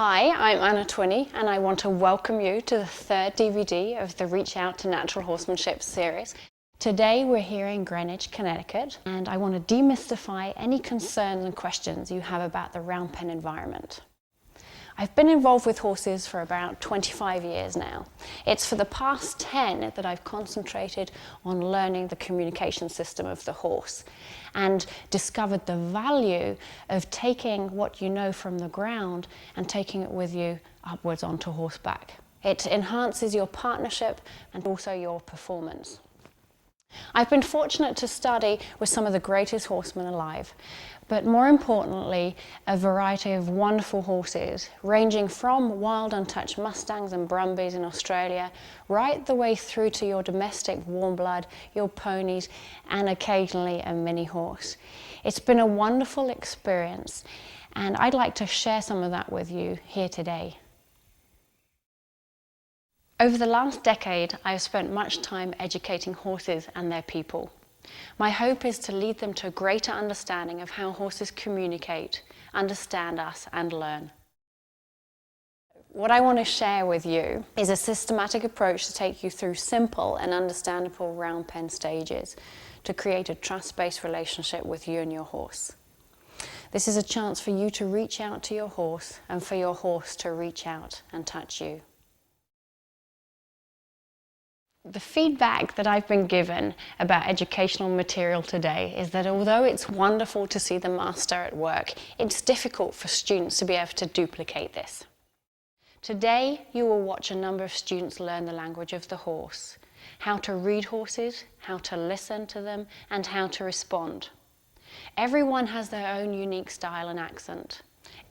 Hi, I'm Anna Twinney and I want to welcome you to the third DVD of the Reach Out to Natural Horsemanship series. Today we're here in Greenwich, Connecticut, and I want to demystify any concerns and questions you have about the round pen environment. I've been involved with horses for about 25 years now. It's for the past 10 that I've concentrated on learning the communication system of the horse and discovered the value of taking what you know from the ground and taking it with you upwards onto horseback. It enhances your partnership and also your performance. I've been fortunate to study with some of the greatest horsemen alive, but more importantly, a variety of wonderful horses, ranging from wild untouched Mustangs and Brumbies in Australia, right the way through to your domestic warm blood, your ponies, and occasionally a mini horse. It's been a wonderful experience, and I'd like to share some of that with you here today. Over the last decade, I have spent much time educating horses and their people. My hope is to lead them to a greater understanding of how horses communicate, understand us, and learn. What I want to share with you is a systematic approach to take you through simple and understandable round pen stages to create a trust-based relationship with you and your horse. This is a chance for you to reach out to your horse and for your horse to reach out and touch you. The feedback that I've been given about educational material today is that although it's wonderful to see the master at work, it's difficult for students to be able to duplicate this. Today, you will watch a number of students learn the language of the horse, how to read horses, how to listen to them, and how to respond. Everyone has their own unique style and accent.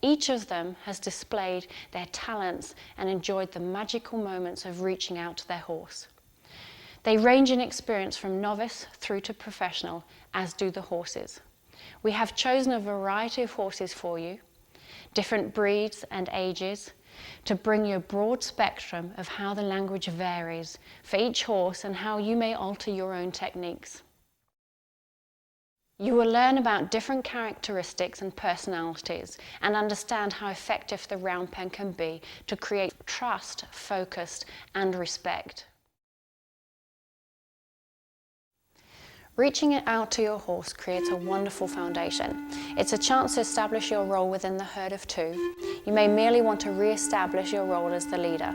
Each of them has displayed their talents and enjoyed the magical moments of reaching out to their horse. They range in experience from novice through to professional, as do the horses. We have chosen a variety of horses for you, different breeds and ages, to bring you a broad spectrum of how the language varies for each horse and how you may alter your own techniques. You will learn about different characteristics and personalities and understand how effective the round pen can be to create trust, focus, and respect. Reaching it out to your horse creates a wonderful foundation. It's a chance to establish your role within the herd of two. You may merely want to re-establish your role as the leader.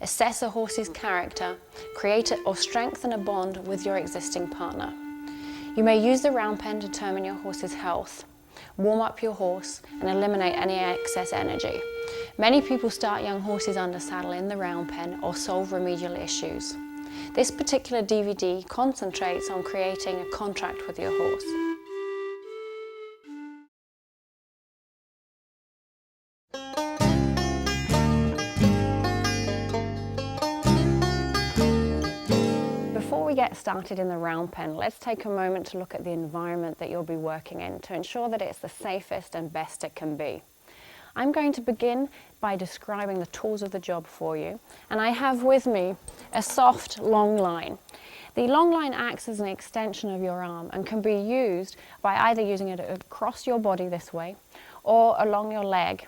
Assess a horse's character, create or strengthen a bond with your existing partner. You may use the round pen to determine your horse's health, warm up your horse, and eliminate any excess energy. Many people start young horses under saddle in the round pen or solve remedial issues. This particular DVD concentrates on creating a contract with your horse. Before we get started in the round pen, let's take a moment to look at the environment that you'll be working in to ensure that it's the safest and best it can be. I'm going to begin by describing the tools of the job for you, and I have with me a soft long line. The long line acts as an extension of your arm and can be used by either using it across your body this way or along your leg.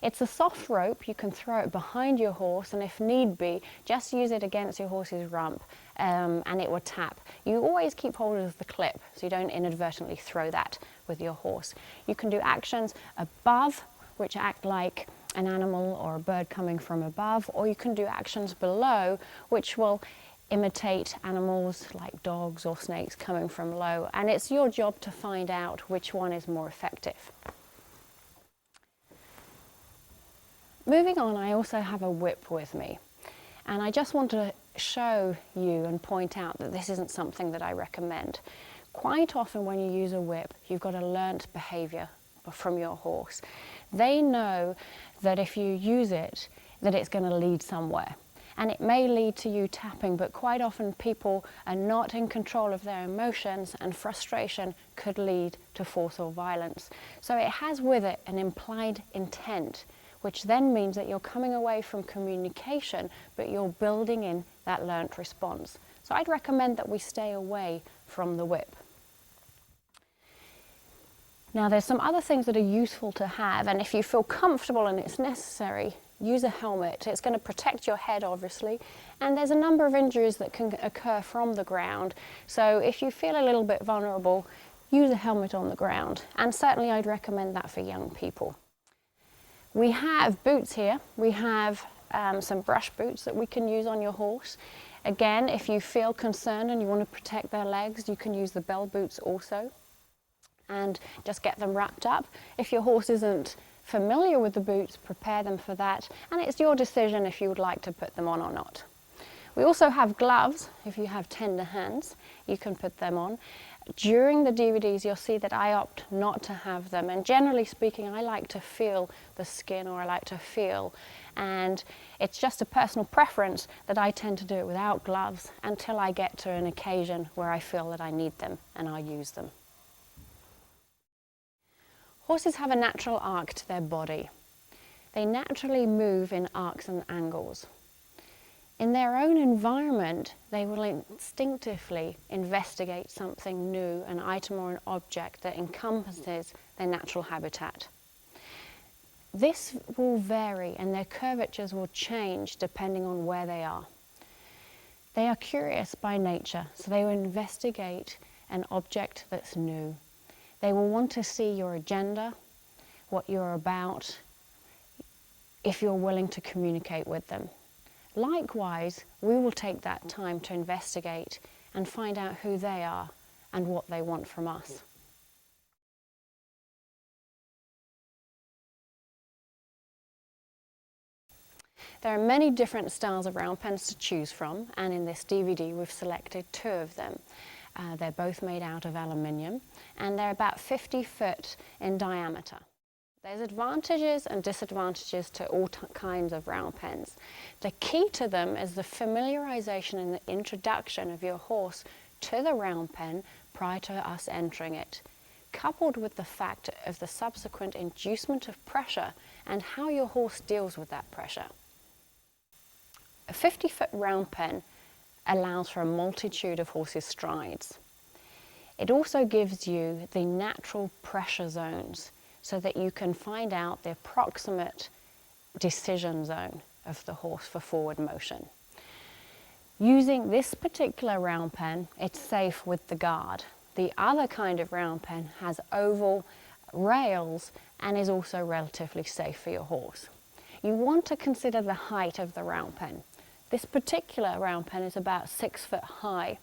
It's a soft rope. You can throw it behind your horse, and if need be, just use it against your horse's rump and it will tap. You always keep hold of the clip so you don't inadvertently throw that with your horse. You can do actions above, which act like an animal or a bird coming from above, or you can do actions below, which will imitate animals like dogs or snakes coming from low, and it's your job to find out which one is more effective. Moving on, I also have a whip with me, and I just want to show you and point out that this isn't something that I recommend. Quite often when you use a whip, you've got a learnt behavior from your horse. They know that if you use it, that it's going to lead somewhere. And it may lead to you tapping, but quite often people are not in control of their emotions, and frustration could lead to force or violence. So it has with it an implied intent, which then means that you're coming away from communication, but you're building in that learnt response. So I'd recommend that we stay away from the whip. Now there's some other things that are useful to have, and if you feel comfortable and it's necessary, use a helmet. It's going to protect your head obviously, and there's a number of injuries that can occur from the ground, so if you feel a little bit vulnerable, use a helmet on the ground, and certainly I'd recommend that for young people. We have boots here. We have some brush boots that we can use on your horse. Again, if you feel concerned and you want to protect their legs, you can use the bell boots also and just get them wrapped up. If your horse isn't familiar with the boots, prepare them for that, and it's your decision if you would like to put them on or not. We also have gloves. If you have tender hands, you can put them on. During the DVDs, you'll see that I opt not to have them, and generally speaking, I like to feel the skin, or I like to feel, and it's just a personal preference that I tend to do it without gloves until I get to an occasion where I feel that I need them, and I use them. Horses have a natural arc to their body. They naturally move in arcs and angles. In their own environment, they will instinctively investigate something new, an item or an object that encompasses their natural habitat. This will vary, and their curvatures will change depending on where they are. They are curious by nature, so they will investigate an object that's new. They will want to see your agenda, what you're about, if you're willing to communicate with them. Likewise, we will take that time to investigate and find out who they are and what they want from us. There are many different styles of round pens to choose from, and in this DVD we've selected 2 of them. They're both made out of aluminium, and they're about 50 foot in diameter. There's advantages and disadvantages to all kinds of round pens. The key to them is the familiarization and the introduction of your horse to the round pen prior to us entering it, coupled with the fact of the subsequent inducement of pressure and how your horse deals with that pressure. A 50-foot round pen allows for a multitude of horses' strides. It also gives you the natural pressure zones so that you can find out the approximate decision zone of the horse for forward motion. Using this particular round pen, it's safe with the guard. The other kind of round pen has oval rails and is also relatively safe for your horse. You want to consider the height of the round pen. This particular round pen is about 6 foot high.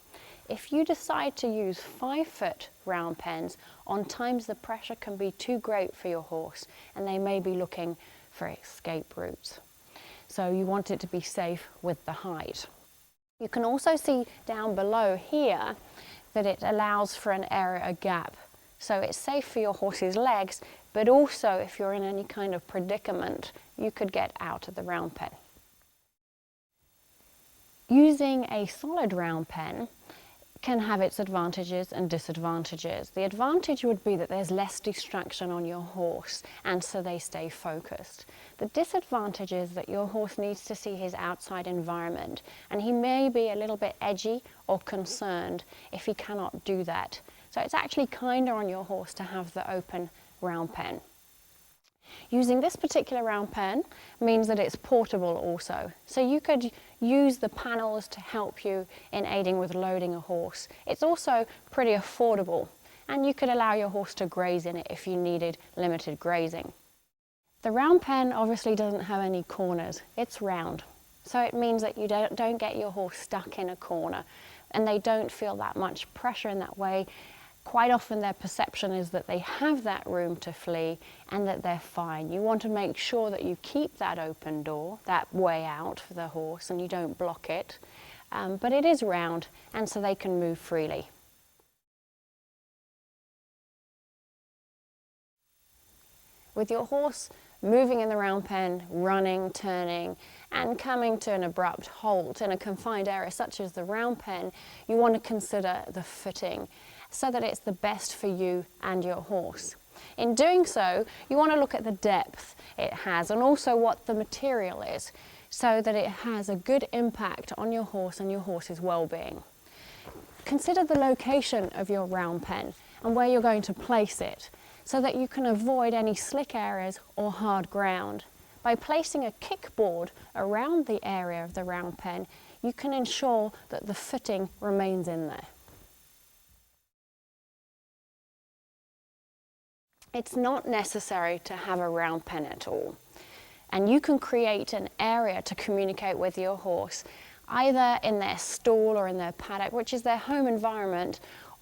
If you decide to use 5 foot round pens, on times the pressure can be too great for your horse and they may be looking for escape routes. So you want it to be safe with the height. You can also see down below here that it allows for an area, a gap. So it's safe for your horse's legs, but also if you're in any kind of predicament, you could get out of the round pen. Using a solid round pen can have its advantages and disadvantages. The advantage would be that there's less distraction on your horse, and so they stay focused. The disadvantage is that your horse needs to see his outside environment, and he may be a little bit edgy or concerned if he cannot do that. So it's actually kinder on your horse to have the open round pen. Using this particular round pen means that it's portable also. So you could use the panels to help you in aiding with loading a horse. It's also pretty affordable, and you could allow your horse to graze in it if you needed limited grazing. The round pen obviously doesn't have any corners. It's round. So it means that you don't get your horse stuck in a corner, and they don't feel that much pressure in that way. Quite often their perception is that they have that room to flee and that they're fine. You want to make sure that you keep that open door, that way out for the horse, and you don't block it. But it is round, and so they can move freely. With your horse moving in the round pen, running, turning, and coming to an abrupt halt in a confined area such as the round pen, you want to consider the footing so that it's the best for you and your horse. In doing so, you want to look at the depth it has and also what the material is so that it has a good impact on your horse and your horse's well-being. Consider the location of your round pen and where you're going to place it. so that you can avoid any slick areas or hard ground. By placing a kickboard around the area of the round pen, you can ensure that the footing remains in there. It's not necessary to have a round pen at all, and you can create an area to communicate with your horse, either in their stall or in their paddock, which is their home environment,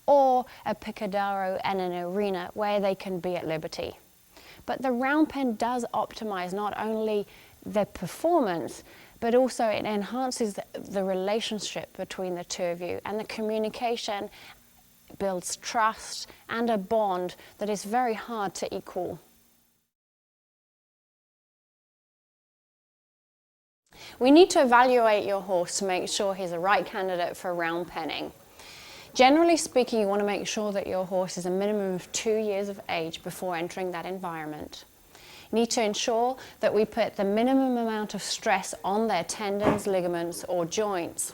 or a picadero and an arena where they can be at liberty. But the round pen does optimize not only their performance, but also it enhances the relationship between the two of you, and the communication builds trust and a bond that is very hard to equal. We need to evaluate your horse to make sure he's the right candidate for round penning. Generally speaking, you want to make sure that your horse is a minimum of 2 years of age before entering that environment. You need to ensure that we put the minimum amount of stress on their tendons, ligaments, or joints.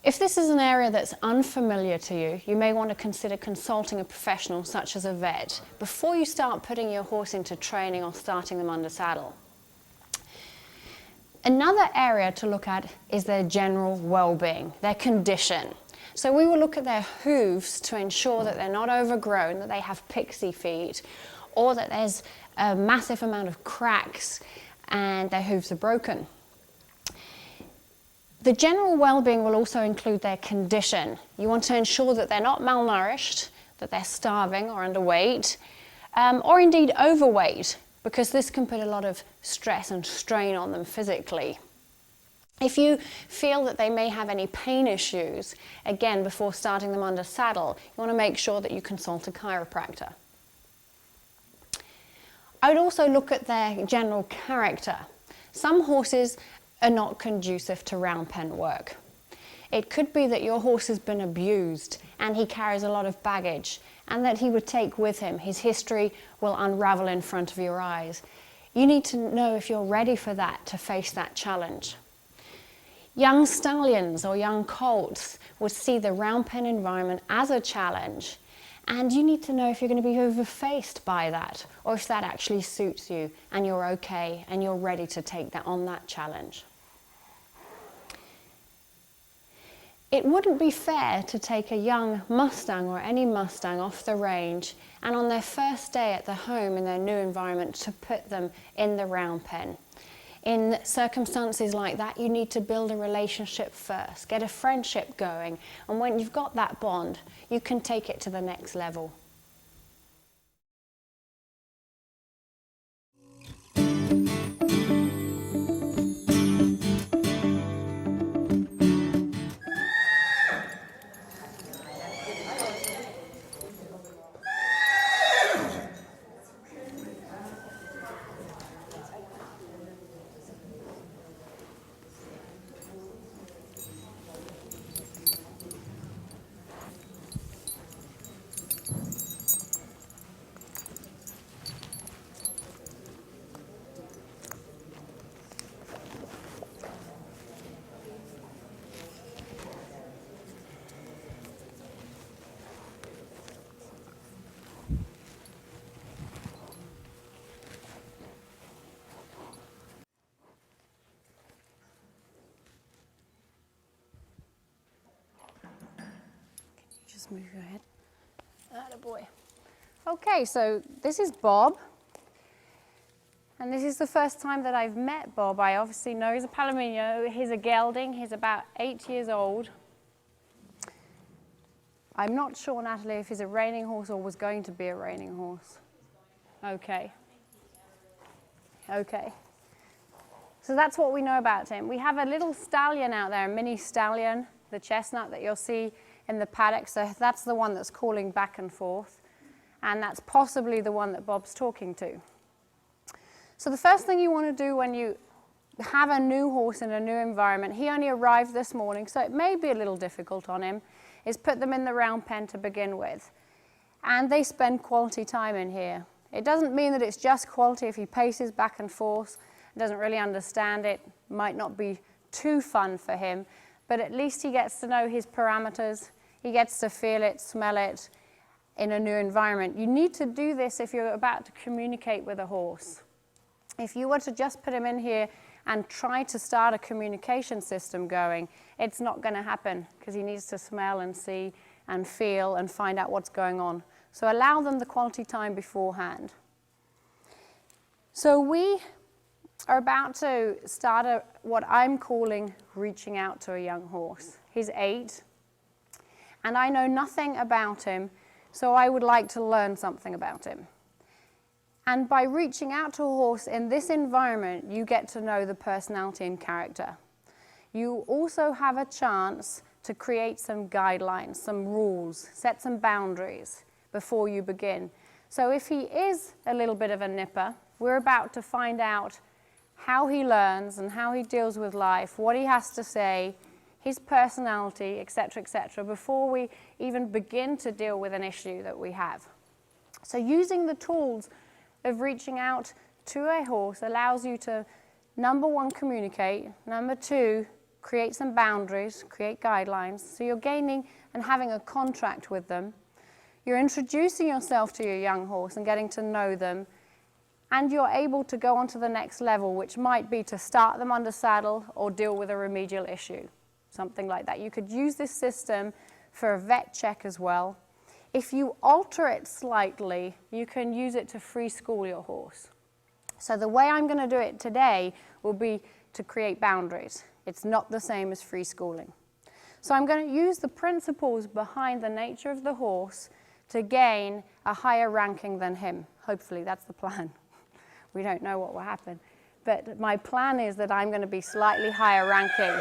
If this is an area that's unfamiliar to you, you may want to consider consulting a professional such as a vet before you start putting your horse into training or starting them under saddle. Another area to look at is their general well-being, their condition. So we will look at their hooves to ensure that they're not overgrown, that they have pixie feet, or that there's a massive amount of cracks and their hooves are broken. The general well-being will also include their condition. You want to ensure that they're not malnourished, that they're starving or underweight, or indeed overweight, because this can put a lot of stress and strain on them physically. If you feel that they may have any pain issues, again, before starting them under saddle, you want to make sure that you consult a chiropractor. I would also look at their general character. Some horses are not conducive to round pen work. It could be that your horse has been abused and he carries a lot of baggage, and that he would take with him. His history will unravel in front of your eyes. You need to know if you're ready for that, to face that challenge. Young stallions or young colts would see the round pen environment as a challenge, and you need to know if you're going to be overfaced by that, or if that actually suits you and you're okay and you're ready to take that on that challenge. It wouldn't be fair to take a young Mustang or any Mustang off the range and on their first day at the home in their new environment to put them in the round pen. In circumstances like that, you need to build a relationship first, get a friendship going, and when you've got that bond, you can take it to the next level. Just move your head. Attaboy. Okay, so this is Bob. And this is the first time that I've met Bob. I obviously know he's a Palomino. He's a gelding. He's about 8 years old. I'm not sure, Natalie, if he's a reining horse or was going to be a reining horse. Okay. Okay. So that's what we know about him. We have a little stallion out there, a mini stallion, the chestnut that you'll see in the paddock. So that's the one that's calling back and forth. And that's possibly the one that Bob's talking to. So the first thing you want to do when you have a new horse in a new environment, he only arrived this morning, so it may be a little difficult on him, is put them in the round pen to begin with. And they spend quality time in here. It doesn't mean that it's just quality if he paces back and forth, doesn't really understand it, might not be too fun for him, but at least he gets to know his parameters, he gets to feel it, smell it, in a new environment. You need to do this if you're about to communicate with a horse. If you were to just put him in here and try to start a communication system going, it's not going to happen because he needs to smell and see and feel and find out what's going on. So allow them the quality time beforehand. So we are about to start what I'm calling reaching out to a young horse. He's 8, and I know nothing about him, so I would like to learn something about him. And by reaching out to a horse in this environment, you get to know the personality and character. You also have a chance to create some guidelines, some rules, set some boundaries before you begin. So if he is a little bit of a nipper, we're about to find out how he learns and how he deals with life, what he has to say, his personality, etc., before we even begin to deal with an issue that we have. So using the tools of reaching out to a horse allows you to, number 1, communicate, number 2, create some boundaries, create guidelines. So you're gaining and having a contract with them. You're introducing yourself to your young horse and getting to know them. And you're able to go on to the next level, which might be to start them under saddle or deal with a remedial issue, something like that. You could use this system for a vet check as well. If you alter it slightly, you can use it to free school your horse. So the way I'm going to do it today will be to create boundaries. It's not the same as free schooling. So I'm going to use the principles behind the nature of the horse to gain a higher ranking than him. Hopefully, that's the plan. We don't know what will happen. But my plan is that I'm going to be slightly higher ranking.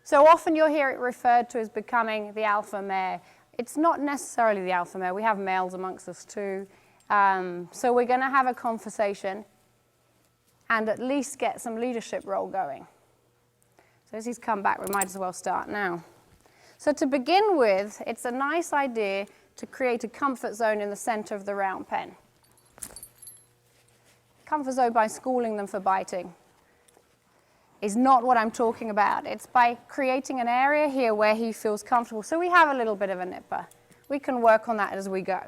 So often you'll hear it referred to as becoming the alpha mare. It's not necessarily the alpha mare. We have males amongst us too. So we're going to have a conversation and at least get some leadership role going. So as he's come back, we might as well start now. So to begin with, it's a nice idea to create a comfort zone in the center of the round pen. Comfort zone by schooling them for biting is not what I'm talking about. It's by creating an area here where he feels comfortable. So we have a little bit of a nipper. We can work on that as we go.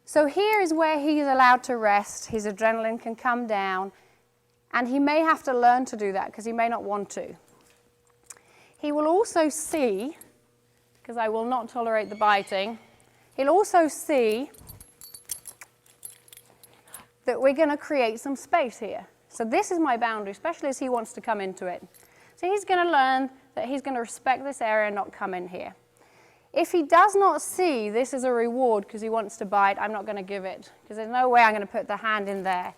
So here is where he's allowed to rest. His adrenaline can come down. And he may have to learn to do that because he may not want to. He will also see, because I will not tolerate the biting, he'll also see that we're going to create some space here. So this is my boundary, especially as he wants to come into it. So he's going to learn that he's going to respect this area and not come in here. If he does not see this as a reward because he wants to bite, I'm not going to give it, because there's no way I'm going to put the hand in there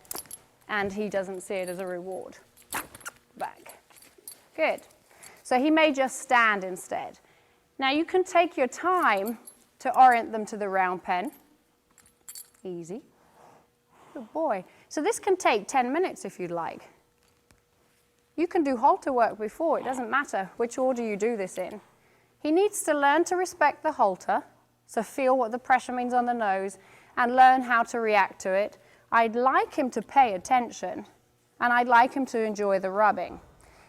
and he doesn't see it as a reward. Back. Good. So he may just stand instead. Now you can take your time to orient them to the round pen. Easy. Good boy. So this can take 10 minutes if you'd like. You can do halter work before. It doesn't matter which order you do this in. He needs to learn to respect the halter, so feel what the pressure means on the nose, and learn how to react to it. I'd like him to pay attention, and I'd like him to enjoy the rubbing.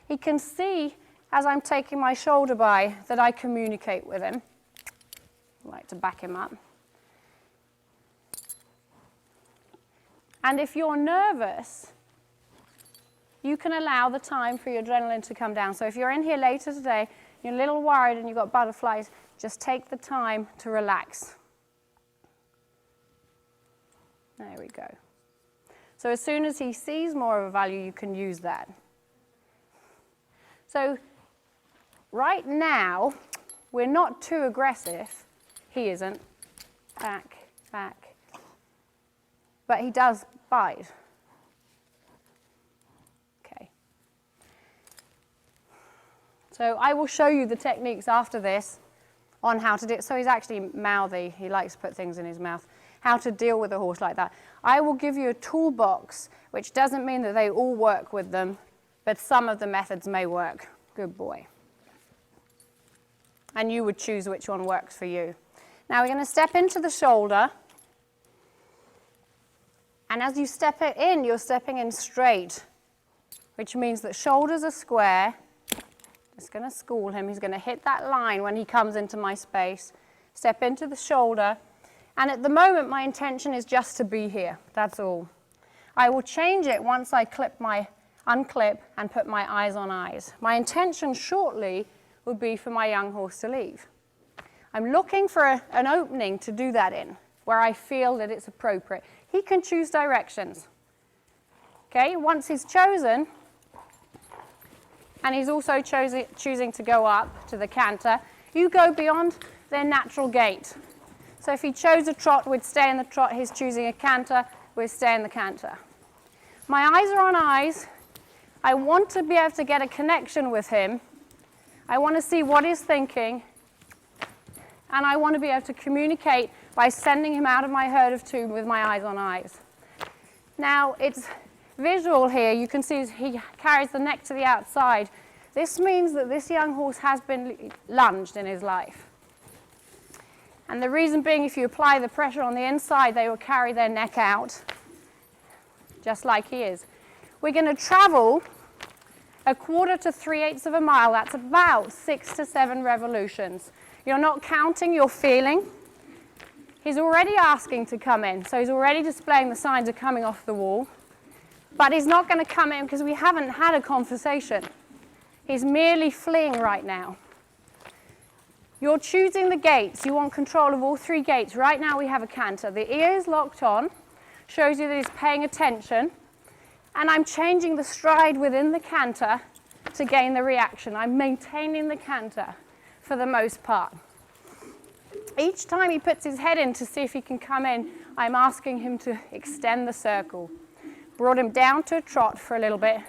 He can see, as I'm taking my shoulder by, that I communicate with him. I like to back him up. And if you're nervous, you can allow the time for your adrenaline to come down. So if you're in here later today, you're a little worried and you've got butterflies, just take the time to relax. There we go. So as soon as he sees more of a value, you can use that. So right now, we're not too aggressive. He isn't. Back, back. But he does bite. Okay. So I will show you the techniques after this on how to do it. So he's actually mouthy. He likes to put things in his mouth. How to deal with a horse like that. I will give you a toolbox, which doesn't mean that they all work with them, but some of the methods may work. Good boy. And you would choose which one works for you. Now we're going to step into the shoulder. And as you step it in, you're stepping in straight, which means that shoulders are square, Just going to school him. He's going to hit that line when he comes into my space, step into the shoulder, and at the moment my intention is just to be here. That's all. I will change it once I unclip and put my eyes on eyes. My intention shortly would be for my young horse to leave. I'm looking for an opening to do that in, where I feel that it's appropriate. He can choose directions. Okay, once he's chosen, and he's also choosing to go up to the canter, you go beyond their natural gait. So if he chose a trot, we'd stay in the trot. He's choosing a canter, we'd stay in the canter. My eyes are on eyes. I want to be able to get a connection with him. I want to see what he's thinking. And I want to be able to communicate by sending him out of my herd of two with my eyes on eyes. Now, it's visual here. You can see he carries the neck to the outside. This means that this young horse has been lunged in his life. And the reason being, if you apply the pressure on the inside, they will carry their neck out, just like he is. We're going to travel 1/4 to 3/8 of a mile. That's about 6 to 7 revolutions. You're not counting, you're feeling. He's already asking to come in, so he's already displaying the signs of coming off the wall. But he's not going to come in because we haven't had a conversation. He's merely fleeing right now. You're choosing the gaits. You want control of all 3 gaits. Right now we have a canter. The ear is locked on, shows you that he's paying attention. And I'm changing the stride within the canter to gain the reaction. I'm maintaining the canter for the most part. Each time he puts his head in to see if he can come in, I'm asking him to extend the circle. Brought him down to a trot for a little bit.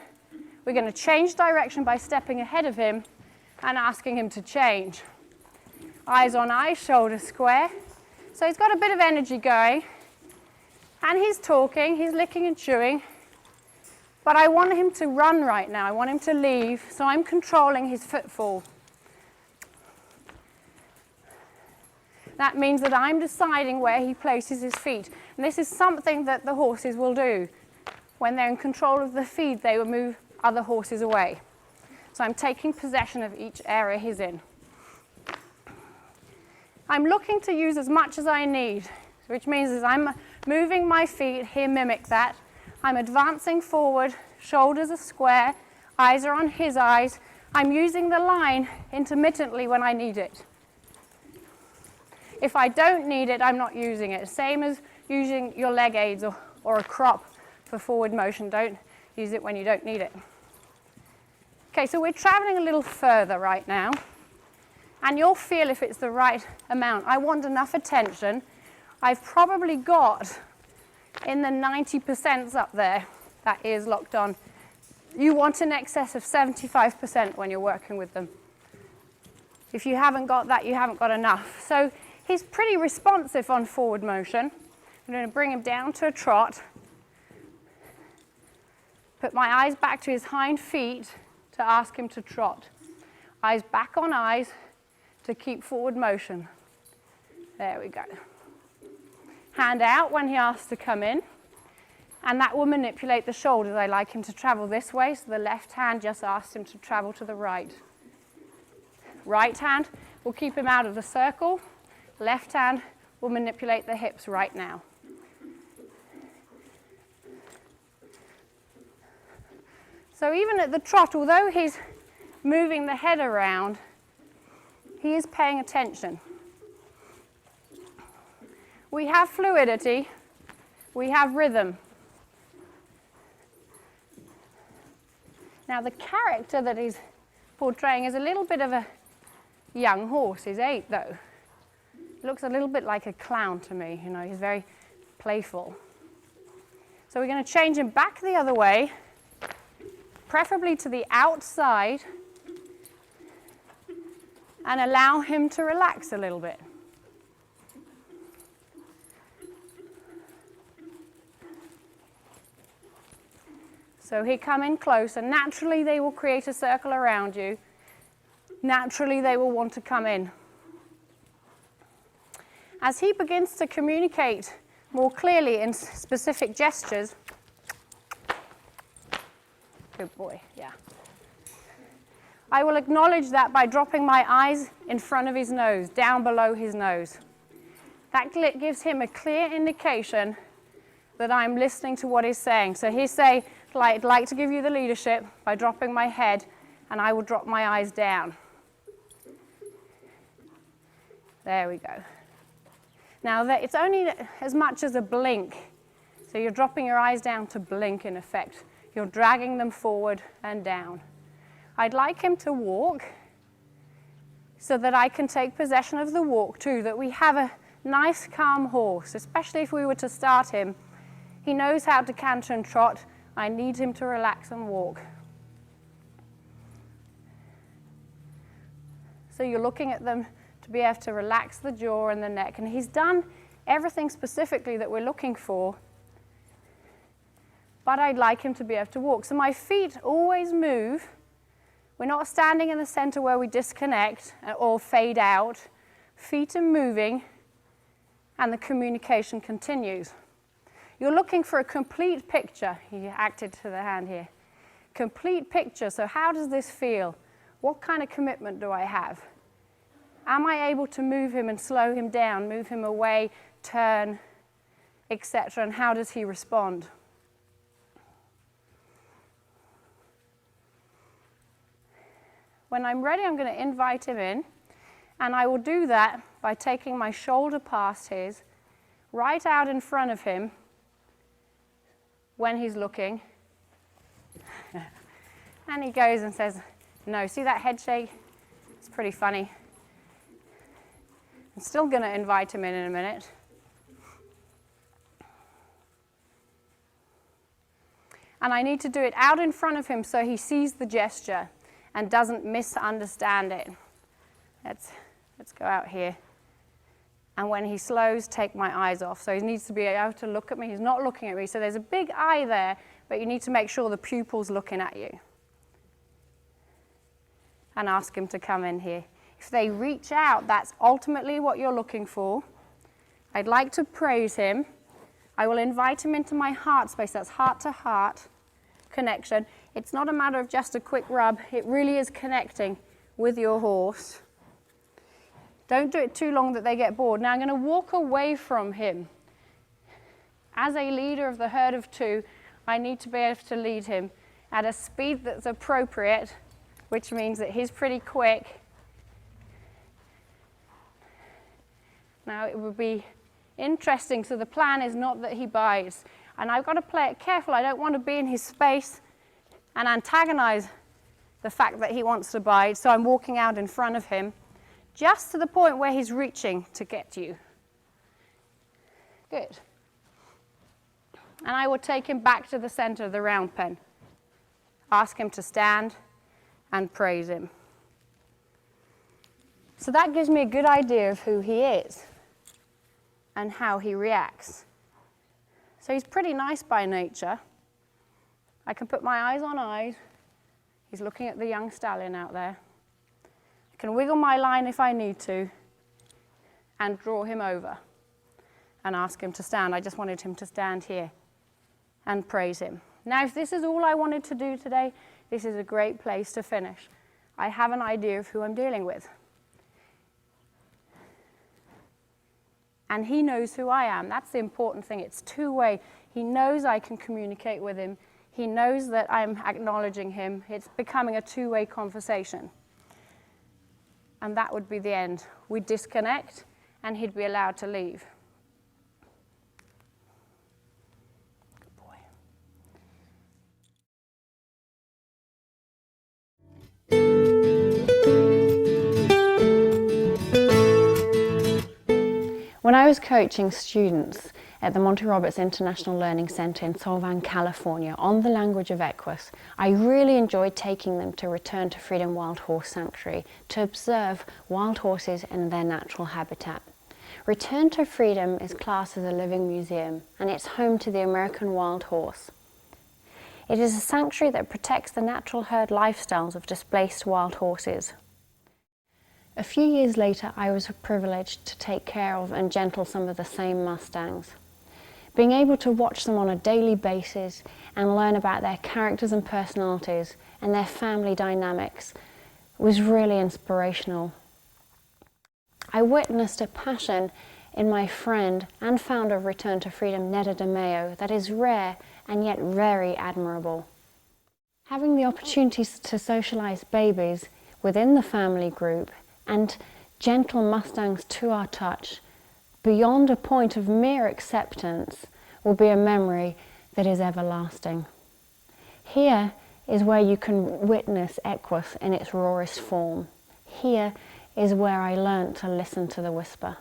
We're going to change direction by stepping ahead of him and asking him to change. Eyes on eyes, shoulders square. So he's got a bit of energy going. And he's talking, he's licking and chewing. But I want him to run right now. I want him to leave, so I'm controlling his footfall. That means that I'm deciding where he places his feet. And this is something that the horses will do. When they're in control of the feed, they will move other horses away. So I'm taking possession of each area he's in. I'm looking to use as much as I need, which means as I'm moving my feet, he'll mimic that. I'm advancing forward, shoulders are square, eyes are on his eyes. I'm using the line intermittently when I need it. If I don't need it, I'm not using it. Same as using your leg aids or a crop for forward motion. Don't use it when you don't need it. Okay, so we're traveling a little further right now. And you'll feel if it's the right amount. I want enough attention. I've probably got in the 90% up there, that ear's locked on. You want in excess of 75% when you're working with them. If you haven't got that, you haven't got enough. So he's pretty responsive on forward motion. I'm going to bring him down to a trot. Put my eyes back to his hind feet to ask him to trot. Eyes back on eyes to keep forward motion. There we go. Hand out when he asks to come in, and that will manipulate the shoulders. I like him to travel this way, so the left hand just asks him to travel to the right. Right hand will keep him out of the circle. Left hand will manipulate the hips right now. So even at the trot, although he's moving the head around, he is paying attention. We have fluidity, we have rhythm. Now the character that he's portraying is a little bit of a young horse. He's 8 though. Looks a little bit like a clown to me, you know, he's very playful. So we're going to change him back the other way, preferably to the outside, and allow him to relax a little bit. So he come in close, and naturally they will create a circle around you. Naturally they will want to come in. As he begins to communicate more clearly in specific gestures, good boy, yeah. I will acknowledge that by dropping my eyes in front of his nose, down below his nose. That gives him a clear indication that I'm listening to what he's saying. So he'll say, I'd like to give you the leadership by dropping my head, and I will drop my eyes down. There we go. Now, it's only as much as a blink. So you're dropping your eyes down to blink, in effect. You're dragging them forward and down. I'd like him to walk so that I can take possession of the walk too, that we have a nice, calm horse, especially if we were to start him. He knows how to canter and trot. I need him to relax and walk. So you're looking at them to be able to relax the jaw and the neck. And he's done everything specifically that we're looking for, but I'd like him to be able to walk. So my feet always move. We're not standing in the center where we disconnect or fade out. Feet are moving, and the communication continues. You're looking for a complete picture. He acted to the hand here. Complete picture. So how does this feel? What kind of commitment do I have? Am I able to move him and slow him down, move him away, turn, etc.? And how does he respond? When I'm ready, I'm going to invite him in, and I will do that by taking my shoulder past his, right out in front of him when he's looking. And he goes and says, no. See that head shake? It's pretty funny. I'm still going to invite him in a minute. And I need to do it out in front of him so he sees the gesture and doesn't misunderstand it. Let's go out here. And when he slows, take my eyes off. So he needs to be able to look at me. He's not looking at me. So there's a big eye there, but you need to make sure the pupil's looking at you. And ask him to come in here. If they reach out, that's ultimately what you're looking for. I'd like to praise him. I will invite him into my heart space. That's heart-to-heart connection. It's not a matter of just a quick rub. It really is connecting with your horse. Don't do it too long that they get bored. Now I'm going to walk away from him. As a leader of the herd of two, I need to be able to lead him at a speed that's appropriate, which means that he's pretty quick. Now it would be interesting. So the plan is not that he bites. And I've got to play it careful. I don't want to be in his space and antagonize the fact that he wants to bite. So I'm walking out in front of him, just to the point where he's reaching to get you. Good. And I will take him back to the center of the round pen. Ask him to stand and praise him. So that gives me a good idea of who he is and how he reacts. So he's pretty nice by nature. I can put my eyes on eyes. He's looking at the young stallion out there. I can wiggle my line if I need to and draw him over and ask him to stand. I just wanted him to stand here and praise him. Now, if this is all I wanted to do today, this is a great place to finish. I have an idea of who I'm dealing with. And he knows who I am. That's the important thing. It's two-way. He knows I can communicate with him. He knows that I'm acknowledging him. It's becoming a two-way conversation. And that would be the end. We'd disconnect, and he'd be allowed to leave. Good boy. When I was coaching students at the Monty Roberts International Learning Center in Solvang, California, on the language of equus, I really enjoyed taking them to Return to Freedom Wild Horse Sanctuary to observe wild horses in their natural habitat. Return to Freedom is classed as a living museum, and it's home to the American wild horse. It is a sanctuary that protects the natural herd lifestyles of displaced wild horses. A few years later, I was privileged to take care of and gentle some of the same Mustangs. Being able to watch them on a daily basis and learn about their characters and personalities and their family dynamics was really inspirational. I witnessed a passion in my friend and founder of Return to Freedom, Neda De Mayo, that is rare and yet very admirable. Having the opportunities to socialize babies within the family group and gentle Mustangs to our touch, beyond a point of mere acceptance, will be a memory that is everlasting. Here is where you can witness Equus in its rawest form. Here is where I learnt to listen to the whisper.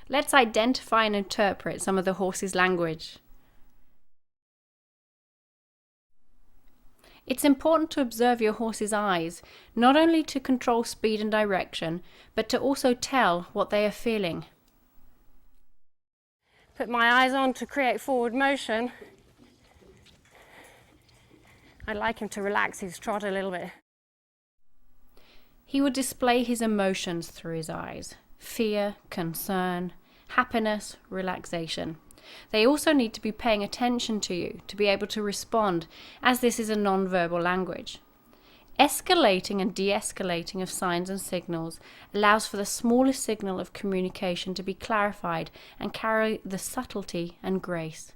Let's identify and interpret some of the horse's language. It's important to observe your horse's eyes, not only to control speed and direction, but to also tell what they are feeling. Put my eyes on to create forward motion. I'd like him to relax his trot a little bit. He would display his emotions through his eyes: fear, concern, happiness, relaxation. They also need to be paying attention to you to be able to respond, as this is a non-verbal language. Escalating and de-escalating of signs and signals allows for the smallest signal of communication to be clarified and carry the subtlety and grace.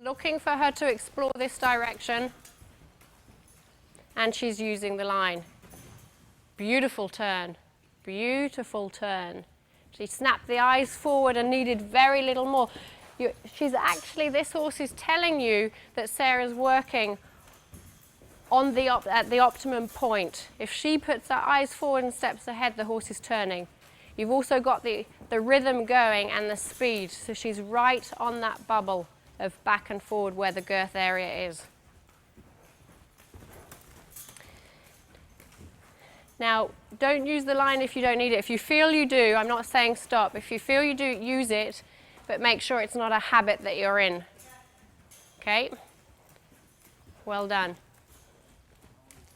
Looking for her to explore this direction, and she's using the line. Beautiful turn, beautiful turn. She snapped the eyes forward and needed very little more. This horse is telling you that Sarah's working on at the optimum point. If she puts her eyes forward and steps ahead, the horse is turning. You've also got the rhythm going and the speed, so she's right on that bubble of back and forward where the girth area is. Now, don't use the line if you don't need it. If you feel you do, I'm not saying stop. If you feel you do, use it, but make sure it's not a habit that you're in. Okay? Well done.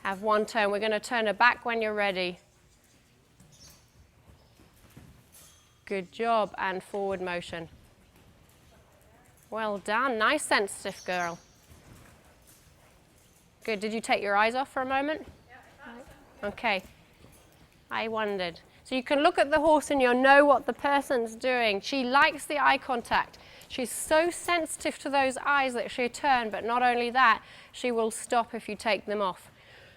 Have one turn. We're going to turn her back when you're ready. Good job, and forward motion. Well done. Nice sensitive girl. Good. Did you take your eyes off for a moment? Okay, I wondered. So you can look at the horse and you'll know what the person's doing. She likes the eye contact. She's so sensitive to those eyes that she'll turn, but not only that, she will stop if you take them off.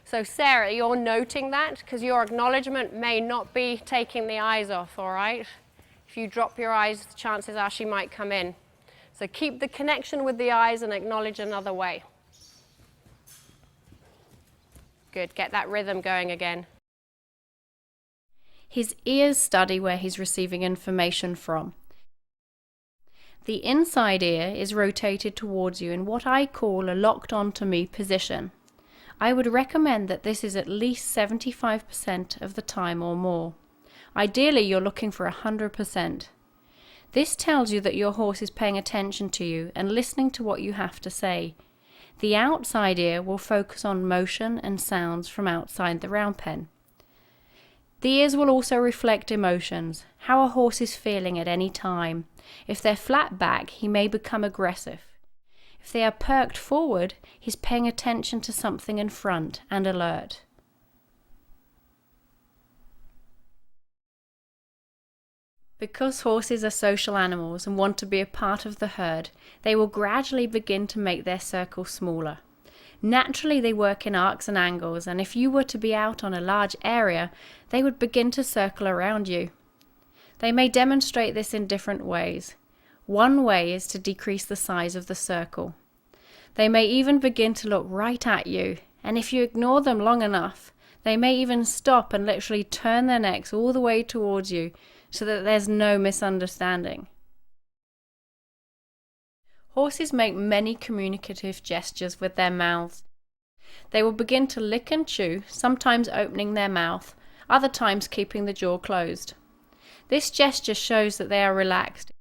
So Sarah, you're noting that because your acknowledgement may not be taking the eyes off, all right? If you drop your eyes, the chances are she might come in. So keep the connection with the eyes and acknowledge another way. Good, get that rhythm going again. His ears study where he's receiving information from. The inside ear is rotated towards you in what I call a locked onto me position. I would recommend that this is at least 75% of the time or more. Ideally, you're looking for 100%. This tells you that your horse is paying attention to you and listening to what you have to say. The outside ear will focus on motion and sounds from outside the round pen. The ears will also reflect emotions, how a horse is feeling at any time. If they're flat back, he may become aggressive. If they are perked forward, he's paying attention to something in front and alert. Because horses are social animals and want to be a part of the herd, they will gradually begin to make their circle smaller. Naturally, they work in arcs and angles, and if you were to be out on a large area, they would begin to circle around you. They may demonstrate this in different ways. One way is to decrease the size of the circle. They may even begin to look right at you, and if you ignore them long enough, they may even stop and literally turn their necks all the way towards you, so that there's no misunderstanding. Horses make many communicative gestures with their mouths. They will begin to lick and chew, sometimes opening their mouth, other times keeping the jaw closed. This gesture shows that they are relaxed.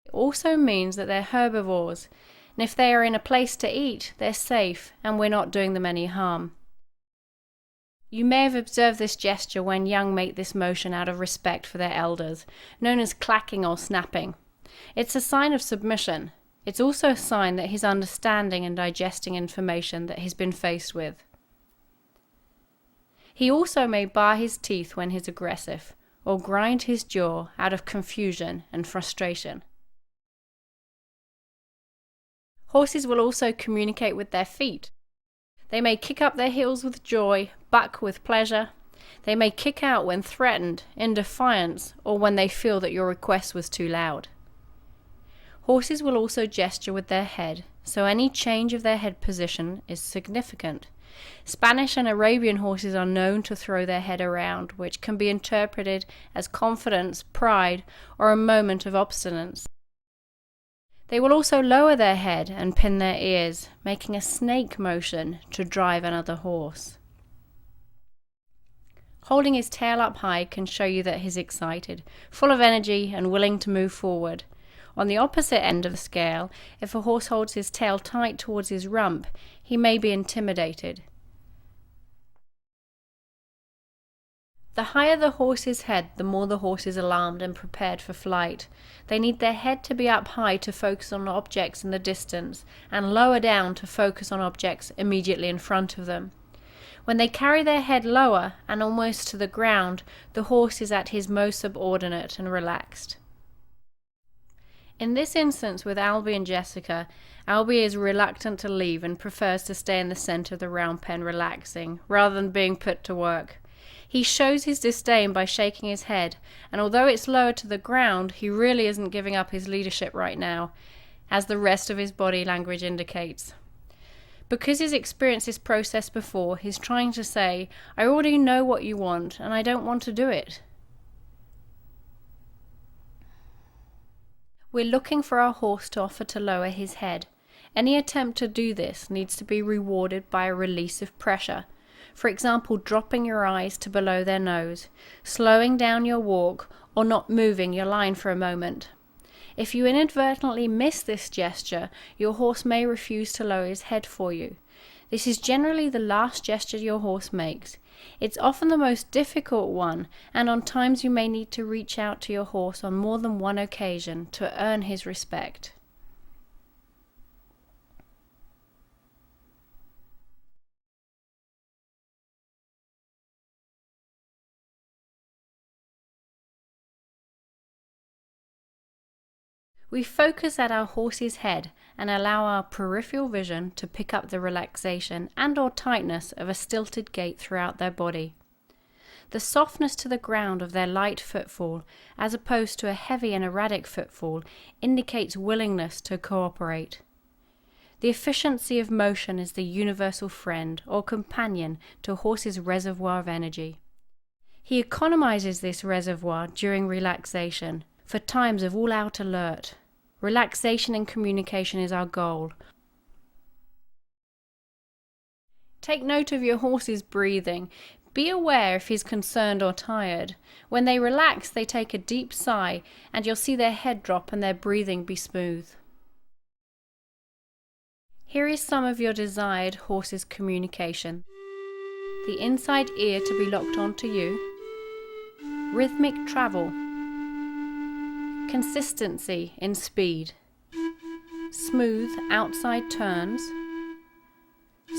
It also means that they're herbivores, and if they are in a place to eat, they're safe and we're not doing them any harm. You may have observed this gesture when young make this motion out of respect for their elders, known as clacking or snapping. It's a sign of submission. It's also a sign that he's understanding and digesting information that he's been faced with. He also may bar his teeth when he's aggressive, or grind his jaw out of confusion and frustration. Horses will also communicate with their feet. They may kick up their heels with joy, buck with pleasure. They may kick out when threatened, in defiance, or when they feel that your request was too loud. Horses will also gesture with their head, so any change of their head position is significant. Spanish and Arabian horses are known to throw their head around, which can be interpreted as confidence, pride, or a moment of obstinance. They will also lower their head and pin their ears, making a snake motion to drive another horse. Holding his tail up high can show you that he's excited, full of energy, and willing to move forward. On the opposite end of the scale, if a horse holds his tail tight towards his rump, he may be intimidated. The higher the horse's head, the more the horse is alarmed and prepared for flight. They need their head to be up high to focus on objects in the distance, and lower down to focus on objects immediately in front of them. When they carry their head lower and almost to the ground, the horse is at his most subordinate and relaxed. In this instance with Albie and Jessica, Albie is reluctant to leave and prefers to stay in the center of the round pen relaxing, rather than being put to work. He shows his disdain by shaking his head, and although it's lower to the ground, he really isn't giving up his leadership right now, as the rest of his body language indicates. Because he's experienced this process before, he's trying to say, I already know what you want, and I don't want to do it. We're looking for our horse to offer to lower his head. Any attempt to do this needs to be rewarded by a release of pressure. For example, dropping your eyes to below their nose, slowing down your walk, or not moving your line for a moment. If you inadvertently miss this gesture, your horse may refuse to lower his head for you. This is generally the last gesture your horse makes. It's often the most difficult one, and on times you may need to reach out to your horse on more than one occasion to earn his respect. We focus at our horse's head and allow our peripheral vision to pick up the relaxation and/or tightness of a stilted gait throughout their body. The softness to the ground of their light footfall, as opposed to a heavy and erratic footfall, indicates willingness to cooperate. The efficiency of motion is the universal friend or companion to a horse's reservoir of energy. He economizes this reservoir during relaxation, for times of all-out alert. Relaxation and communication is our goal. Take note of your horse's breathing. Be aware if he's concerned or tired. When they relax, they take a deep sigh, and you'll see their head drop and their breathing be smooth. Here is some of your desired horse's communication. The inside ear to be locked onto you. Rhythmic travel. Consistency in speed. Smooth outside turns.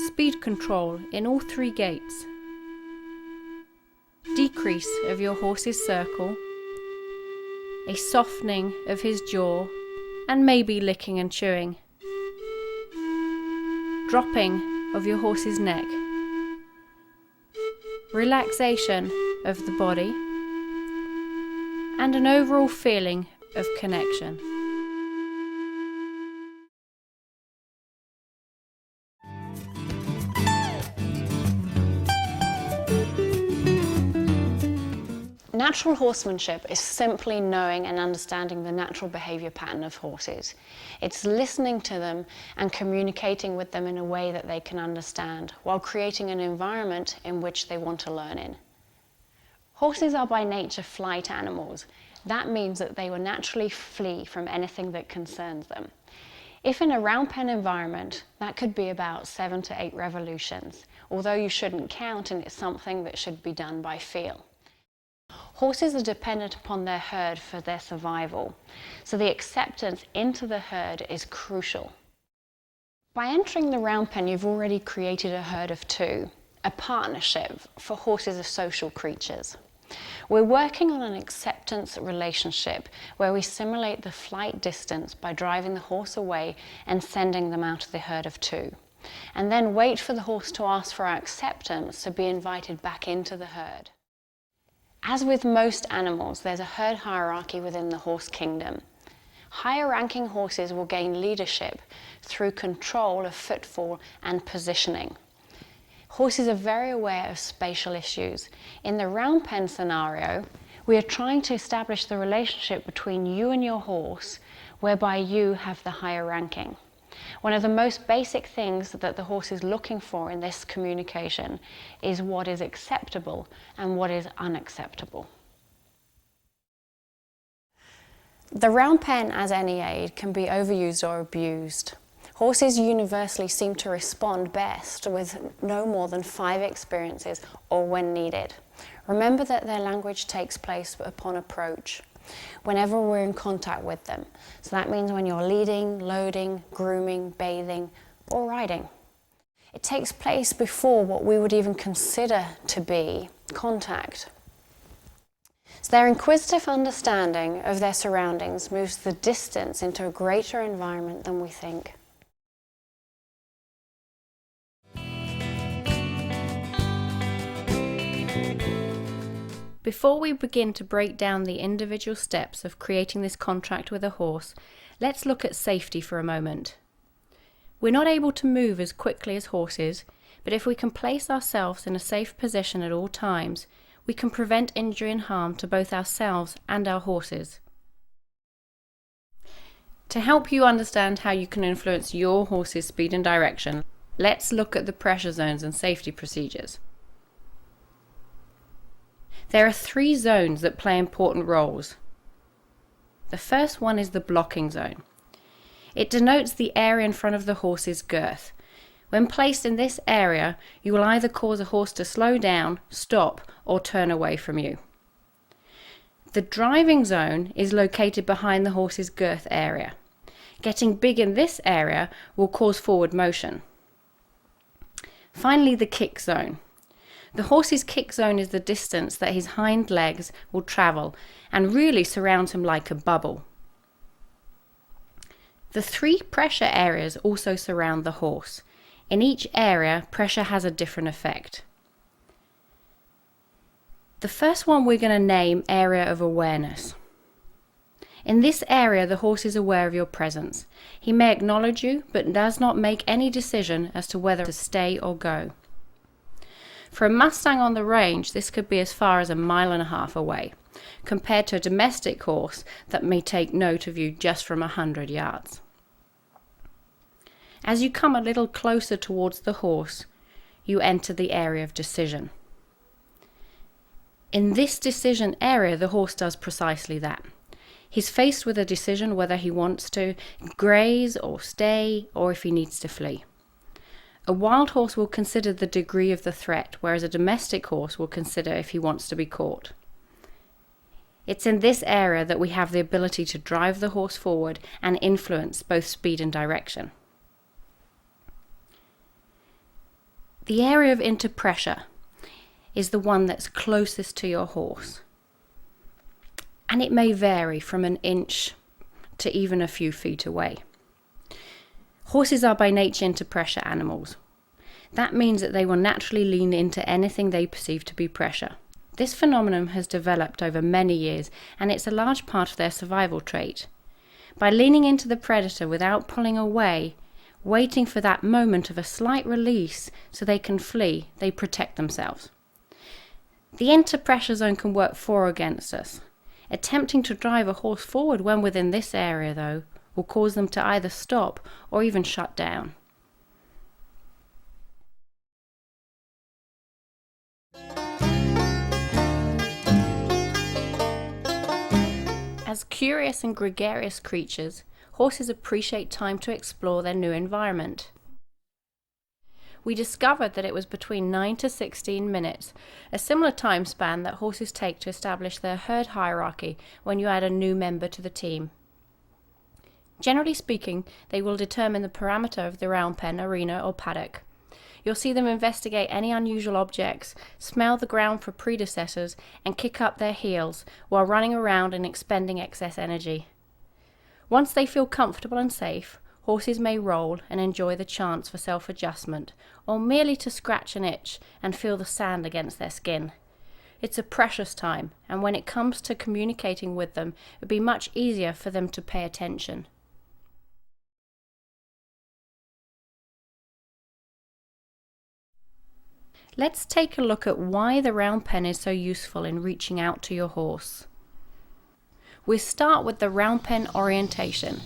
Speed control in all three gaits. Decrease of your horse's circle. A softening of his jaw, and maybe licking and chewing. Dropping of your horse's neck. Relaxation of the body. And an overall feeling of connection. Natural horsemanship is simply knowing and understanding the natural behavior pattern of horses. It's listening to them and communicating with them in a way that they can understand, while creating an environment in which they want to learn in. Horses are by nature flight animals. That means that they will naturally flee from anything that concerns them. If in a round pen environment, that could be about 7 to 8 revolutions, although you shouldn't count, and it's something that should be done by feel. Horses are dependent upon their herd for their survival, so the acceptance into the herd is crucial. By entering the round pen, you've already created a herd of 2, a partnership, for horses are social creatures. We're working on an acceptance relationship where we simulate the flight distance by driving the horse away and sending them out of the herd of two, and then wait for the horse to ask for our acceptance to be invited back into the herd. As with most animals, there's a herd hierarchy within the horse kingdom. Higher ranking horses will gain leadership through control of footfall and positioning. Horses are very aware of spatial issues. In the round pen scenario, we are trying to establish the relationship between you and your horse, whereby you have the higher ranking. One of the most basic things that the horse is looking for in this communication is what is acceptable and what is unacceptable. The round pen as any aid can be overused or abused. Horses universally seem to respond best with no more than 5 experiences or when needed. Remember that their language takes place upon approach, whenever we're in contact with them. So that means when you're leading, loading, grooming, bathing, or riding. It takes place before what we would even consider to be contact. So their inquisitive understanding of their surroundings moves the distance into a greater environment than we think. Before we begin to break down the individual steps of creating this contract with a horse, let's look at safety for a moment. We're not able to move as quickly as horses, but if we can place ourselves in a safe position at all times, we can prevent injury and harm to both ourselves and our horses. To help you understand how you can influence your horse's speed and direction, let's look at the pressure zones and safety procedures. There are 3 zones that play important roles. The first one is the blocking zone. It denotes the area in front of the horse's girth. When placed in this area, you will either cause a horse to slow down, stop, or turn away from you. The driving zone is located behind the horse's girth area. Getting big in this area will cause forward motion. Finally, the kick zone. The horse's kick zone is the distance that his hind legs will travel and really surrounds him like a bubble. The 3 pressure areas also surround the horse. In each area, pressure has a different effect. The first one we're going to name area of awareness. In this area, the horse is aware of your presence. He may acknowledge you, but does not make any decision as to whether to stay or go. For a Mustang on the range, this could be as far as 1.5 miles away, compared to a domestic horse that may take note of you just from 100 yards. As you come a little closer towards the horse, you enter the area of decision. In this decision area, the horse does precisely that. He's faced with a decision whether he wants to graze or stay, or if he needs to flee. A wild horse will consider the degree of the threat, whereas a domestic horse will consider if he wants to be caught. It's in this area that we have the ability to drive the horse forward and influence both speed and direction. The area of interpressure is the one that's closest to your horse, and it may vary from 1 inch to even a few feet away. Horses are by nature interpressure animals. That means that they will naturally lean into anything they perceive to be pressure. This phenomenon has developed over many years, and it's a large part of their survival trait. By leaning into the predator without pulling away, waiting for that moment of a slight release so they can flee, they protect themselves. The interpressure zone can work for or against us. Attempting to drive a horse forward when within this area, though, will cause them to either stop or even shut down. As curious and gregarious creatures, horses appreciate time to explore their new environment. We discovered that it was between 9 to 16 minutes, a similar time span that horses take to establish their herd hierarchy when you add a new member to the team. Generally speaking, they will determine the parameter of the round pen, arena or paddock. You'll see them investigate any unusual objects, smell the ground for predecessors, and kick up their heels while running around and expending excess energy. Once they feel comfortable and safe, horses may roll and enjoy the chance for self-adjustment, or merely to scratch an itch and feel the sand against their skin. It's a precious time, and when it comes to communicating with them, it would be much easier for them to pay attention. Let's take a look at why the round pen is so useful in reaching out to your horse. We start with the round pen orientation.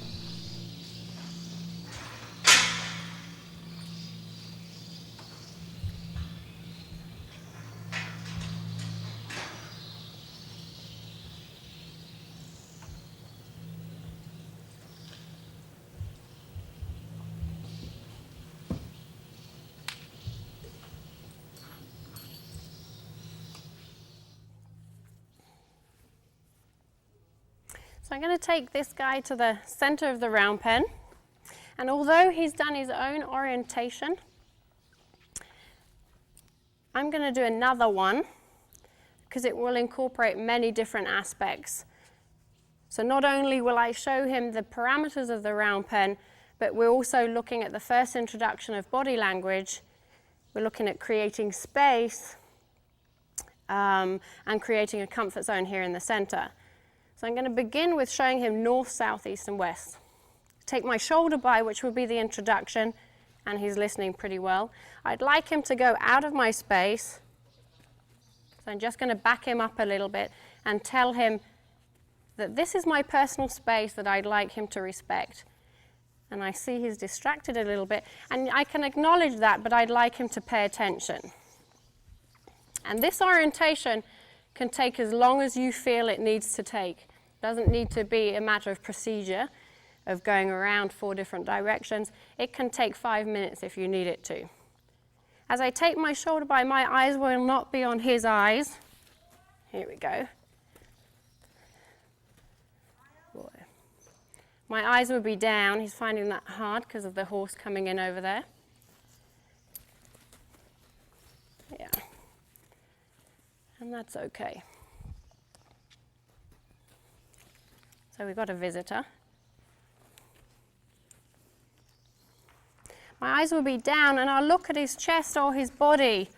So I'm going to take this guy to the center of the round pen, and although he's done his own orientation, I'm going to do another one because it will incorporate many different aspects. So not only will I show him the parameters of the round pen, but we're also looking at the first introduction of body language. We're looking at creating space and creating a comfort zone here in the center. So I'm going to begin with showing him north, south, east, and west. Take my shoulder by, which would be the introduction, and he's listening pretty well. I'd like him to go out of my space. So I'm just going to back him up a little bit and tell him that this is my personal space that I'd like him to respect. And I see he's distracted a little bit, and I can acknowledge that, but I'd like him to pay attention. And this orientation can take as long as you feel it needs to take. It doesn't need to be a matter of procedure, of going around 4 different directions. It can take 5 minutes if you need it to. As I take my shoulder by, my eyes will not be on his eyes. Here we go. Boy. My eyes will be down. He's finding that hard because of the horse coming in over there. Yeah. And that's okay. So we've got a visitor. My eyes will be down, and I'll look at his chest or his body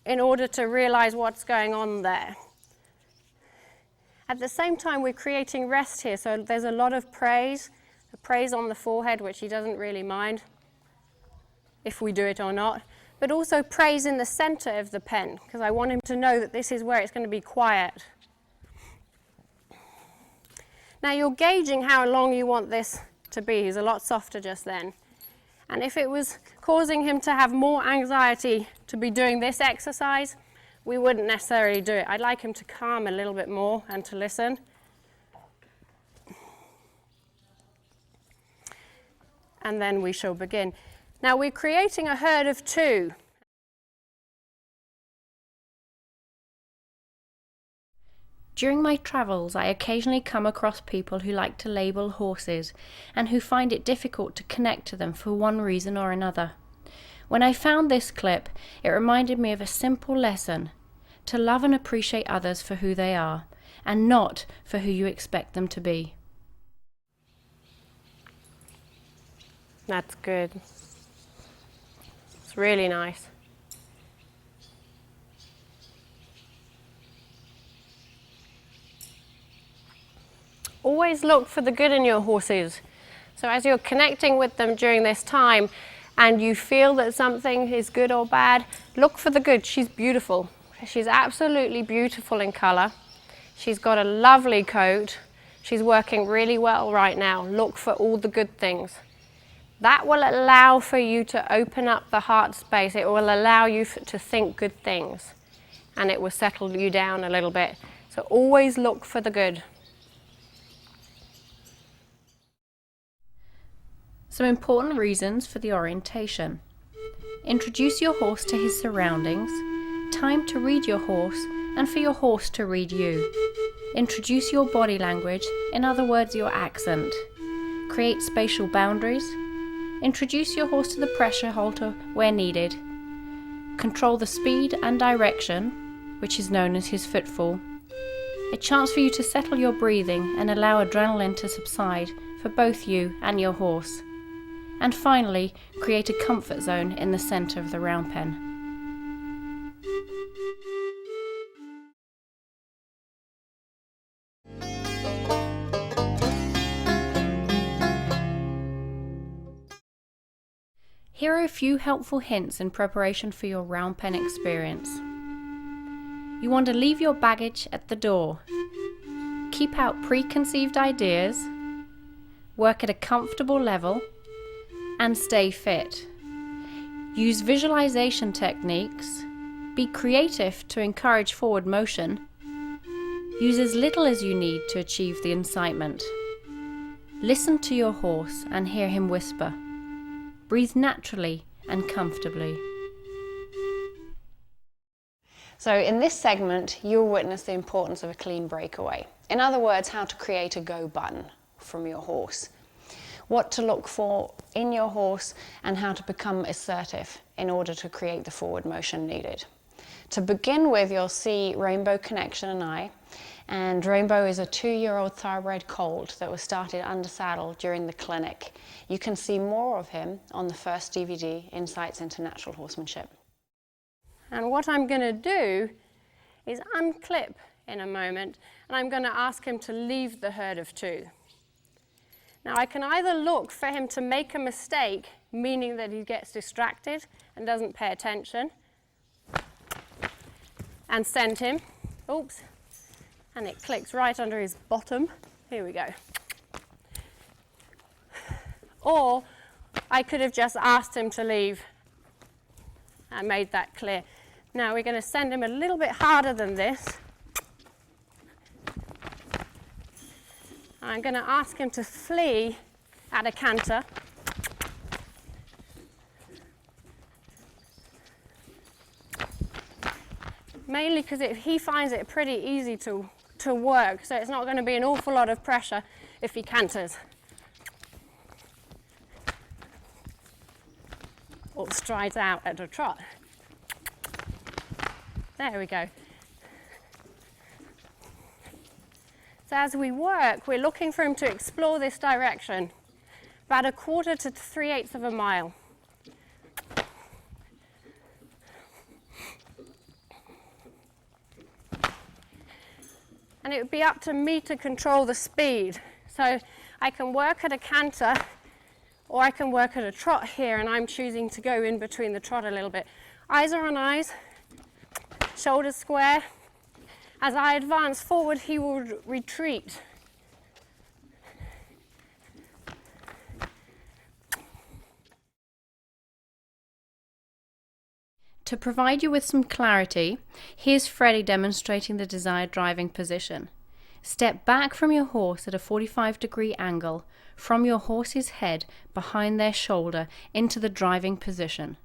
in order to realize what's going on there. At the same time, we're creating rest here, so there's a lot of praise on the forehead, which he doesn't really mind if we do it or not, but also praise in the center of the pen, because I want him to know that this is where it's going to be quiet. Now you're gauging how long you want this to be. He's a lot softer just then. And if it was causing him to have more anxiety to be doing this exercise, we wouldn't necessarily do it. I'd like him to calm a little bit more and to listen. And then we shall begin. Now we're creating a herd of 2. During my travels, I occasionally come across people who like to label horses and who find it difficult to connect to them for one reason or another. When I found this clip, it reminded me of a simple lesson: to love and appreciate others for who they are, and not for who you expect them to be. That's good. It's really nice. Always look for the good in your horses. So as you're connecting with them during this time and you feel that something is good or bad, look for the good. She's beautiful. She's absolutely beautiful in color. She's got a lovely coat. She's working really well right now. Look for all the good things. That will allow for you to open up the heart space. It will allow you to think good things, and it will settle you down a little bit. So always look for the good. Some important reasons for the orientation. Introduce your horse to his surroundings. Time to read your horse and for your horse to read you. Introduce your body language, in other words your accent. Create spatial boundaries. Introduce your horse to the pressure halter where needed. control the speed and direction, which is known as his footfall, a chance for you to settle your breathing and allow adrenaline to subside for both you and your horse, and finally create a comfort zone in the centre of the round pen. Here are a few helpful hints in preparation for your round pen experience. You want to leave your baggage at the door. Keep out preconceived ideas, work at a comfortable level, and stay fit. Use visualization techniques, be creative to encourage forward motion, use as little as you need to achieve the incitement. Listen to your horse and hear him whisper. Breathe naturally and comfortably. So in this segment, you'll witness the importance of a clean breakaway. In other words, how to create a go button from your horse. What to look for in your horse and how to become assertive in order to create the forward motion needed. To begin with, you'll see Rainbow, Connection and I. And Rainbow is a 2-year-old thoroughbred colt that was started under saddle during the clinic. You can see more of him on the first DVD, Insights into Natural Horsemanship. And what I'm going to do is unclip in a moment, and I'm going to ask him to leave the herd of 2. Now I can either look for him to make a mistake, meaning that he gets distracted and doesn't pay attention, and send him, oops, and it clicks right under his bottom. Here we go. Or I could have just asked him to leave and made that clear. Now we're going to send him a little bit harder than this. I'm going to ask him to flee at a canter. Mainly because he finds it pretty easy to work, so it's not going to be an awful lot of pressure if he canters. Or strides out at a trot. There we go. So as we work, we're looking for him to explore this direction, about 1/4 to 3/8 of a mile. And it would be up to me to control the speed. So I can work at a canter, or I can work at a trot here, and I'm choosing to go in between the trot a little bit. Eyes are on eyes, shoulders square. As I advance forward, he will retreat. To provide you with some clarity, here's Freddie demonstrating the desired driving position. Step back from your horse at a 45-degree angle from your horse's head behind their shoulder into the driving position.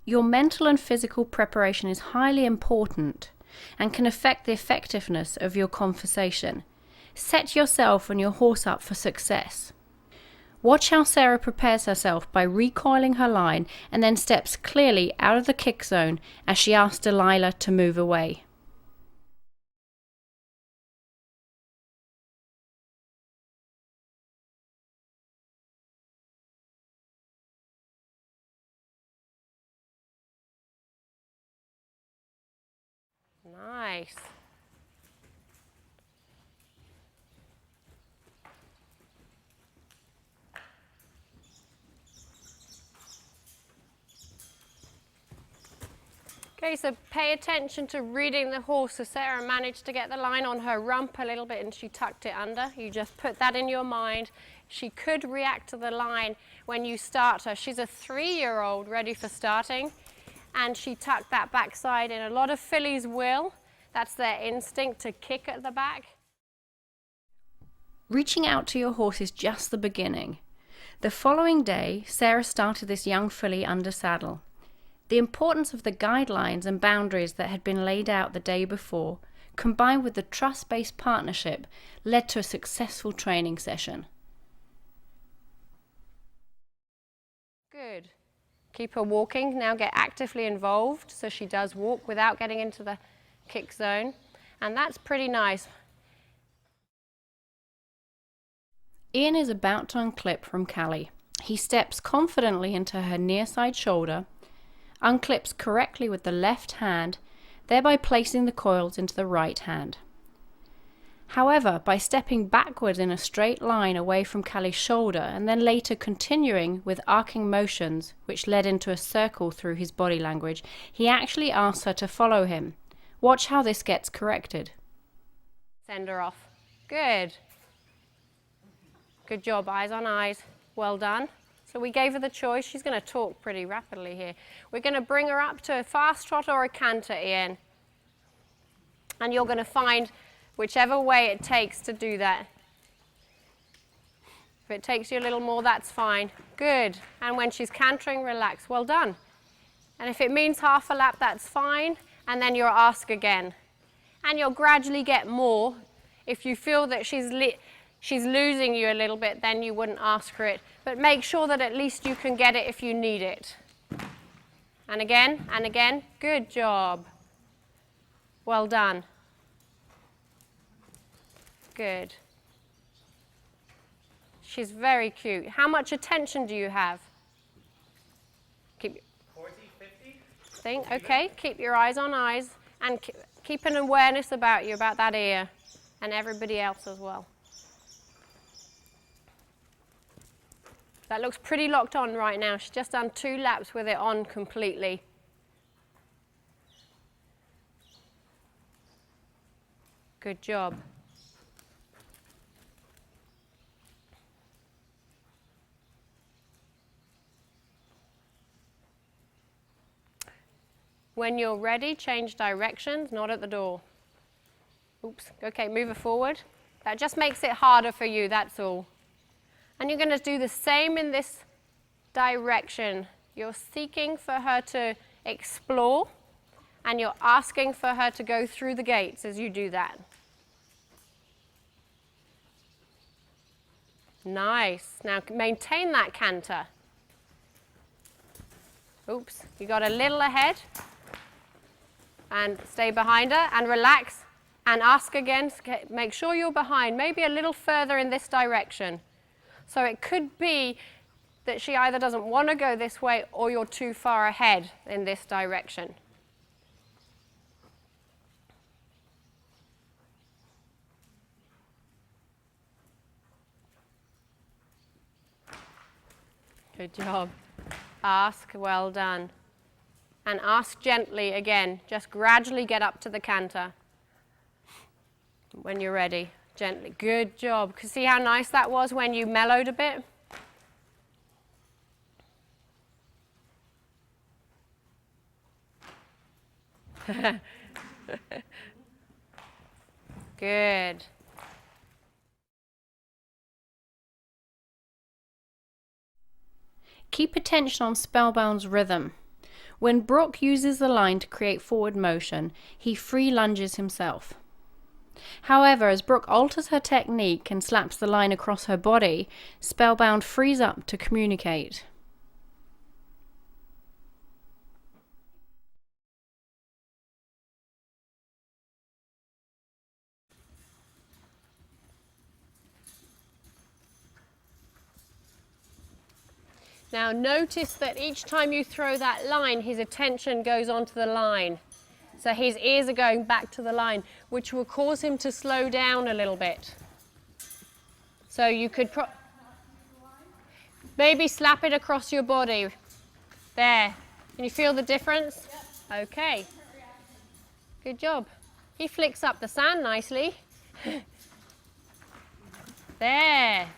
Your mental and physical preparation is highly important and can affect the effectiveness of your conversation. Set yourself and your horse up for success. Watch how Sarah prepares herself by recoiling her line and then steps clearly out of the kick zone as she asks Delilah to move away. Nice. Okay, so pay attention to reading the horse. So Sarah managed to get the line on her rump a little bit and she tucked it under. You just put that in your mind. She could react to the line when you start her. She's a 3-year-old ready for starting, and she tucked that backside in. A lot of fillies will. That's their instinct to kick at the back. Reaching out to your horse is just the beginning. The following day, Sarah started this young filly under saddle. The importance of the guidelines and boundaries that had been laid out the day before, combined with the trust-based partnership, led to a successful training session. Keep her walking. Now get actively involved so she does walk without getting into the kick zone. And that's pretty nice. Ian is about to unclip from Callie. He steps confidently into her near side shoulder, unclips correctly with the left hand, thereby placing the coils into the right hand. However, by stepping backwards in a straight line away from Callie's shoulder and then later continuing with arcing motions which led into a circle through his body language, he actually asks her to follow him. Watch how this gets corrected. Send her off. Good. Good job, eyes on eyes. Well done. So we gave her the choice. She's going to talk pretty rapidly here. We're going to bring her up to a fast trot or a canter, Ian. And you're going to find whichever way it takes to do that. If it takes you a little more, that's fine. Good. And when she's cantering, relax. Well done. And if it means half a lap, that's fine. And then you'll ask again. And you'll gradually get more. If you feel that she's losing you a little bit, then you wouldn't ask for it. But make sure that at least you can get it if you need it. And again, and again. Good job. Well done. Good. She's very cute. How much attention do you have? Keep 40, 50? think. Okay, keep your eyes on eyes and keep an awareness about you, about that ear and everybody else as well. That looks pretty locked on right now. She's just done 2 laps with it on completely. Good job. When you're ready, change directions, not at the door. Oops, okay, move her forward. That just makes it harder for you, that's all. And you're going to do the same in this direction. You're seeking for her to explore, and you're asking for her to go through the gates as you do that. Nice. Now maintain that canter. Oops, you got a little ahead. And stay behind her and relax and ask again. Make sure you're behind, maybe a little further in this direction. So it could be that she either doesn't want to go this way or you're too far ahead in this direction. Good job. Ask, well done. And ask gently again. Just gradually get up to the canter. When you're ready, gently. Good job. See how nice that was when you mellowed a bit? Good. Keep attention on Spellbound's rhythm. When Brooke uses the line to create forward motion, he free lunges himself. However, as Brooke alters her technique and slaps the line across her body, Spellbound frees up to communicate. Now notice that each time you throw that line, his attention goes onto the line. So his ears are going back to the line, which will cause him to slow down a little bit. So you could maybe slap it across your body. There. Can you feel the difference? Yep. Okay. Good job. He flicks up the sand nicely. There.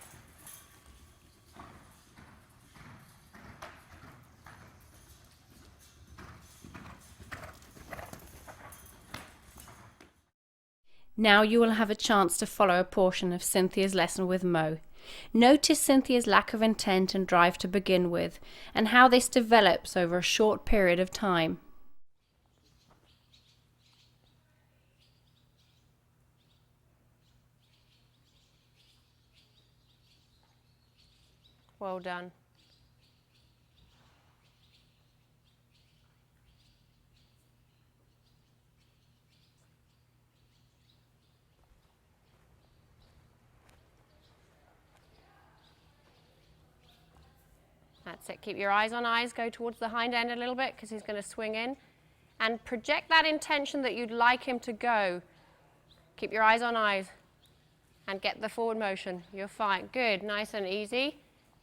Now you will have a chance to follow a portion of Cynthia's lesson with Mo. Notice Cynthia's lack of intent and drive to begin with, and how this develops over a short period of time. Well done. That's it. Keep your eyes on eyes. Go towards the hind end a little bit because he's going to swing in. And project that intention that you'd like him to go. Keep your eyes on eyes. And get the forward motion. You're fine. Good. Nice and easy.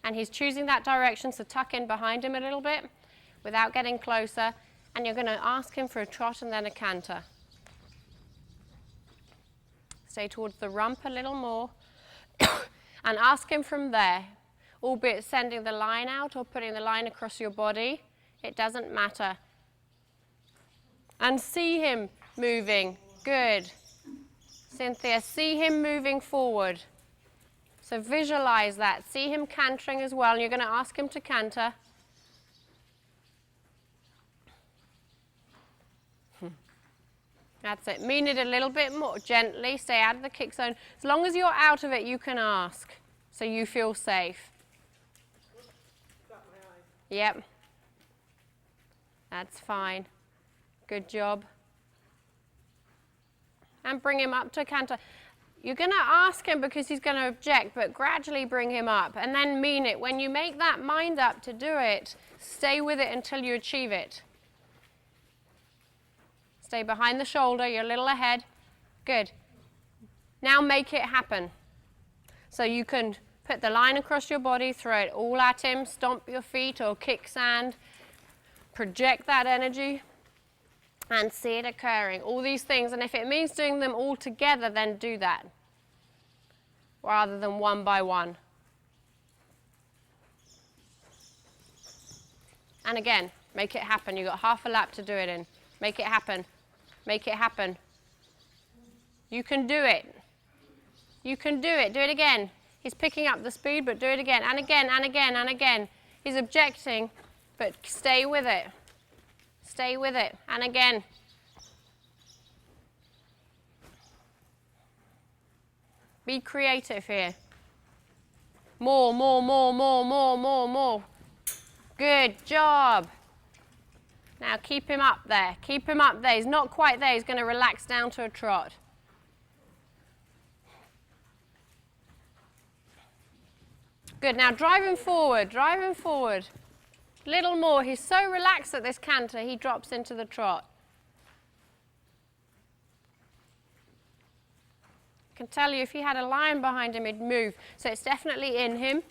And he's choosing that direction, so tuck in behind him a little bit without getting closer. And you're going to ask him for a trot and then a canter. Stay towards the rump a little more. And ask him from there, albeit sending the line out or putting the line across your body. It doesn't matter. And see him moving. Good. Cynthia, see him moving forward. So visualize that. See him cantering as well. And you're going to ask him to canter. That's it. Mean it a little bit more gently. Stay out of the kick zone. As long as you're out of it, you can ask. So you feel safe. Yep. That's fine. Good job. And bring him up to canter. You're going to ask him because he's going to object, but gradually bring him up and then mean it. When you make that mind up to do it, stay with it until you achieve it. Stay behind the shoulder, you're a little ahead. Good. Now make it happen. So you can put the line across your body, throw it all at him, stomp your feet or kick sand, project that energy. And see it occurring, all these things. And if it means doing them all together, then do that, rather than one by one. And again, make it happen. You've got half a lap to do it in. Make it happen. Make it happen. You can do it. You can do it. Do it again. He's picking up the speed, but do it again, and again, and again, and again. He's objecting, but stay with it. Stay with it. And again. Be creative here. More, more, more, more, more, more, more. Good job. Now keep him up there. Keep him up there. He's not quite there. He's going to relax down to a trot. Good. Now drive him forward. Drive him forward. Little more. He's so relaxed at this canter, he drops into the trot. I can tell you if he had a line behind him, he'd move. So it's definitely in him.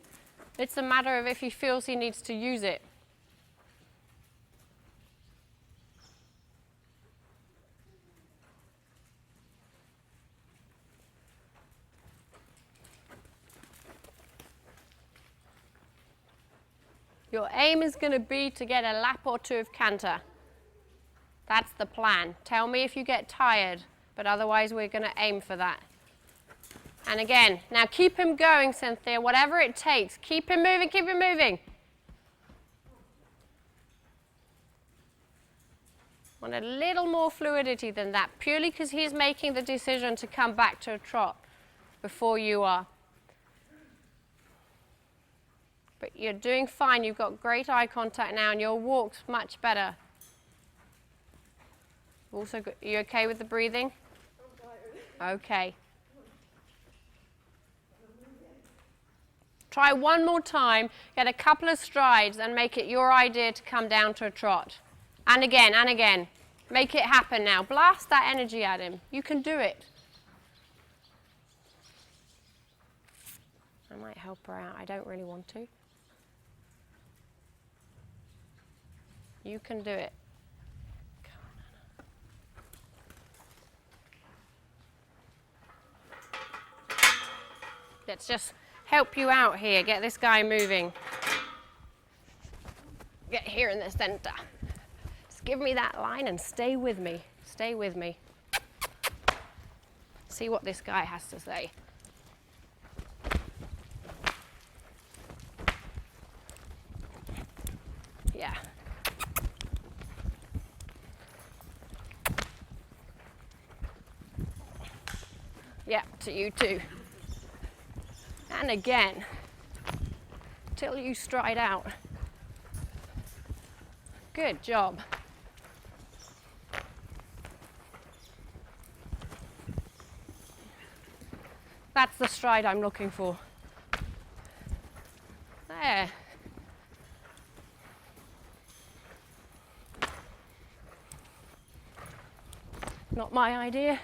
It's a matter of if he feels he needs to use it. Your aim is going to be to get a lap or two of canter. That's the plan. Tell me if you get tired, but otherwise we're going to aim for that. And again, now keep him going, Cynthia, whatever it takes. Keep him moving, keep him moving. Want a little more fluidity than that, purely because he's making the decision to come back to a trot before you are. But you're doing fine. You've got great eye contact now, and your walk's much better. Also, are you okay with the breathing? I'm tired. Okay. Try one more time. Get a couple of strides and make it your idea to come down to a trot. And again, and again. Make it happen now. Blast that energy at him. You can do it. I might help her out. I don't really want to. You can do it. Let's just help you out here. Get this guy moving. Get here in the center. Just give me that line and stay with me. Stay with me. See what this guy has to say. Yeah. Yeah, to you too. And again, till you stride out. Good job. That's the stride I'm looking for. There. Not my idea.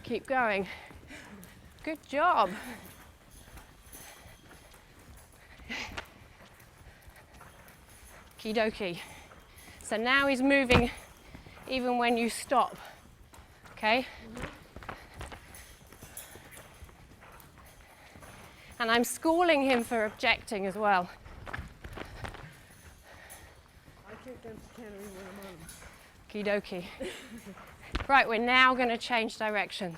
Keep going. Good job. Okie dokie. So now he's moving even when you stop. Okay? And I'm schooling him for objecting as well. I kick them to cannery when I'm on them. Okie dokie. Right, we're now going to change directions.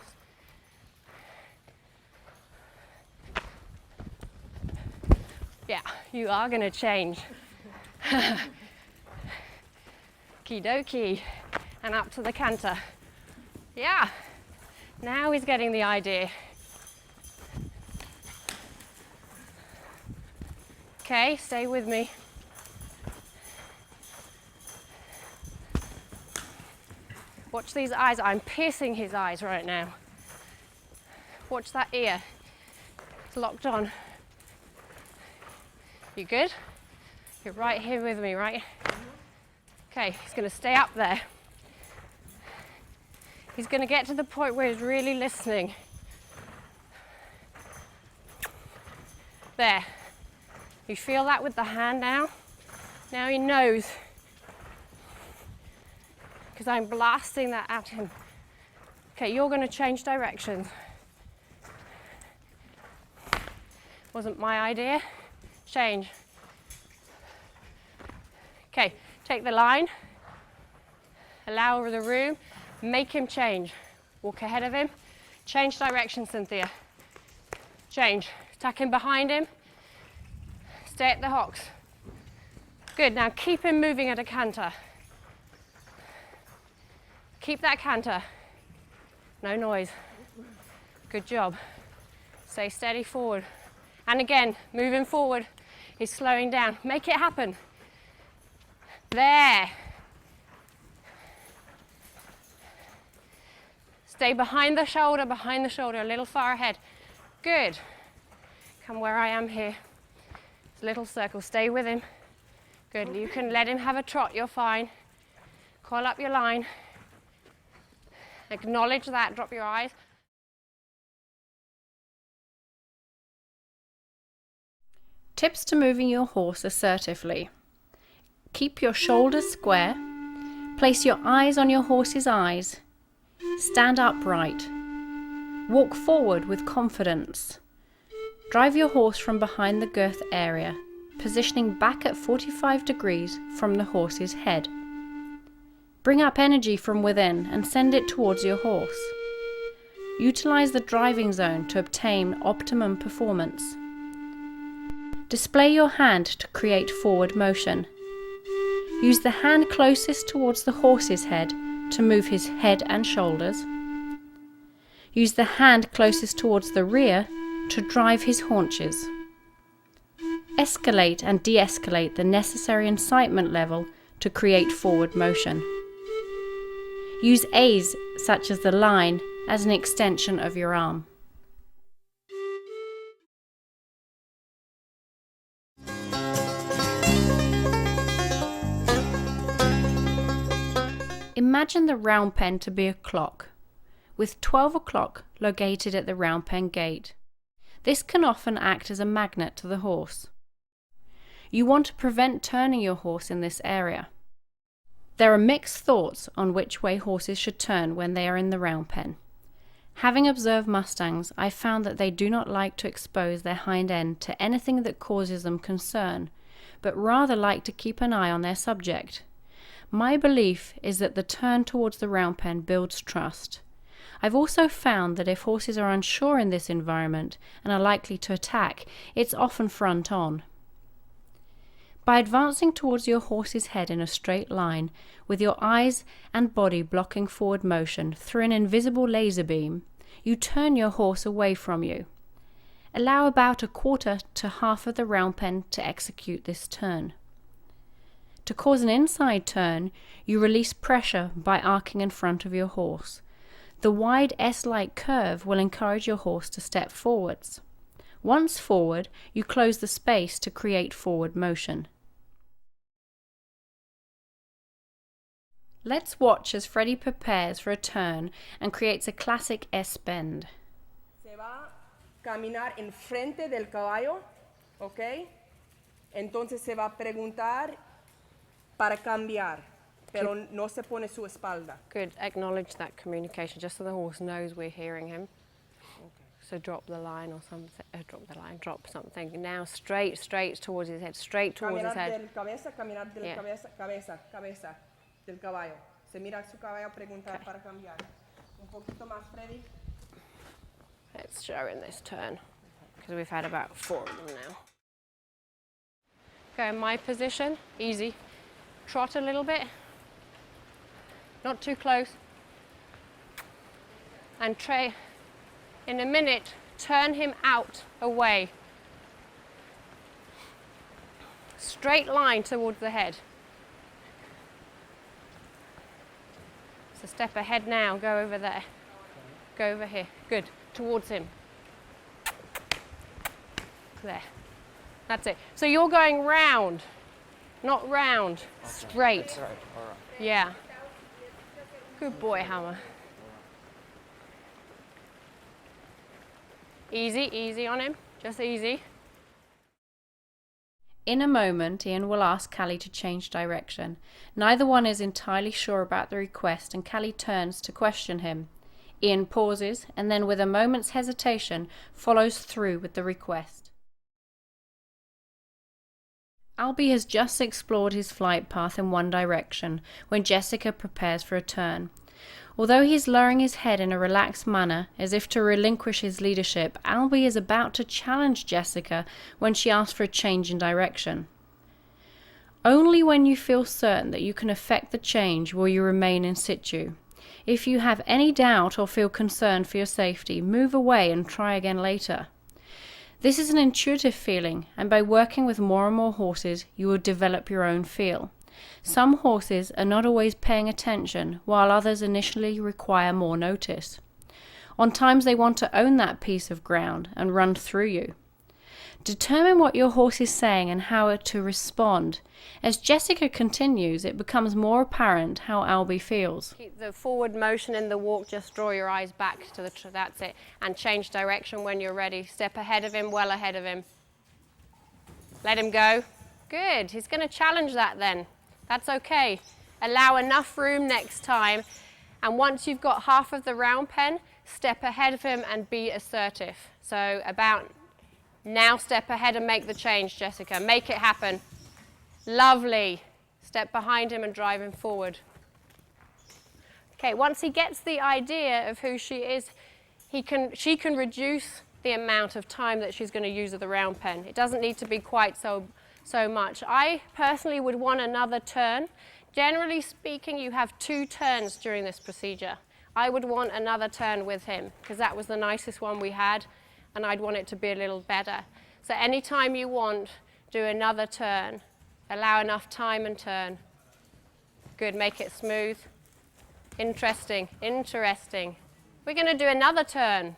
Yeah, you are going to change. Okie dokie. And up to the canter. Yeah. Now he's getting the idea. Okay, stay with me. Watch these eyes. I'm piercing his eyes right now. Watch that ear. It's locked on. You good? You're right here with me, right? Okay, he's going to stay up there. He's going to get to the point where he's really listening. There. You feel that with the hand now? Now he knows. Because I'm blasting that at him. Okay, you're going to change directions. Wasn't my idea. Change. Okay, take the line. Allow the room. Make him change. Walk ahead of him. Change direction, Cynthia. Change. Tuck him behind him. Stay at the hocks. Good, now keep him moving at a canter. Keep that canter. No noise. Good job. Stay steady forward. And again, moving forward. He's slowing down. Make it happen. There. Stay behind the shoulder, a little far ahead. Good. Come where I am here. Little circle, stay with him. Good, you can let him have a trot, you're fine. Coil up your line. Acknowledge that, drop your eyes. Tips to moving your horse assertively. Keep your shoulders square. Place your eyes on your horse's eyes. Stand upright. Walk forward with confidence. Drive your horse from behind the girth area, positioning back at 45 degrees from the horse's head. Bring up energy from within and send it towards your horse. Utilize the driving zone to obtain optimum performance. Display your hand to create forward motion. Use the hand closest towards the horse's head to move his head and shoulders. Use the hand closest towards the rear to drive his haunches. Escalate and de-escalate the necessary incitement level to create forward motion. Use aids such as the line as an extension of your arm. Imagine the round pen to be a clock, with 12 o'clock located at the round pen gate. This can often act as a magnet to the horse. You want to prevent turning your horse in this area. There are mixed thoughts on which way horses should turn when they are in the round pen. Having observed Mustangs, I found that they do not like to expose their hind end to anything that causes them concern, but rather like to keep an eye on their subject. My belief is that the turn towards the round pen builds trust. I've also found that if horses are unsure in this environment and are likely to attack, it's often front on. By advancing towards your horse's head in a straight line, with your eyes and body blocking forward motion through an invisible laser beam, you turn your horse away from you. Allow about a quarter to half of the round pen to execute this turn. To cause an inside turn, you release pressure by arcing in front of your horse. The wide S-like curve will encourage your horse to step forwards. Once forward, you close the space to create forward motion. Let's watch as Freddie prepares for a turn and creates a classic S-bend. Se va a caminar enfrente del caballo, ¿ok? Entonces se va a preguntar para cambiar, pero no se pone su espalda. Good. Acknowledge that communication, just so the horse knows we're hearing him. So drop the line or something. Drop something. Now straight towards his head. Straight towards his head. Caminar del cabeza del caballo. Se mira su caballo, preguntar para cambiar. Un poquito más, Freddy. Let's show in this turn, because we've had about 4 of them now. Go in my position. Easy. Trot a little bit. Not too close. And in a minute, turn him out, away. Straight line towards the head. So step ahead now, go over there. Go over here, good, towards him. There, that's it. So you're going round, not round, straight. Yeah. Good boy, Hammer. Easy, easy on him, just easy. In a moment, Ian will ask Callie to change direction. Neither one is entirely sure about the request, and Callie turns to question him. Ian pauses, and then with a moment's hesitation, follows through with the request. Albie has just explored his flight path in one direction when Jessica prepares for a turn. Although he is lowering his head in a relaxed manner, as if to relinquish his leadership, Albie is about to challenge Jessica when she asks for a change in direction. Only when you feel certain that you can effect the change will you remain in situ. If you have any doubt or feel concerned for your safety, move away and try again later. This is an intuitive feeling, and by working with more and more horses, you will develop your own feel. Some horses are not always paying attention, while others initially require more notice. On times they want to own that piece of ground and run through you. Determine what your horse is saying and how to respond. As Jessica continues, it becomes more apparent how Albie feels. Keep the forward motion in the walk, just draw your eyes back to the, that's it, and change direction when you're ready. Step ahead of him, well ahead of him. Let him go. Good, he's going to challenge that then. That's okay. Allow enough room next time, and once you've got half of the round pen, step ahead of him and be assertive. So about now, step ahead and make the change, Jessica. Make it happen. Lovely. Step behind him and drive him forward. Okay, once he gets the idea of who she is, she can reduce the amount of time that she's going to use with the round pen. It doesn't need to be quite so much. I personally would want another turn. Generally speaking, you have 2 turns during this procedure. I would want another turn with him because that was the nicest one we had, and I'd want it to be a little better. So anytime you want, do another turn. Allow enough time and turn. Good, make it smooth. Interesting, interesting. We're going to do another turn.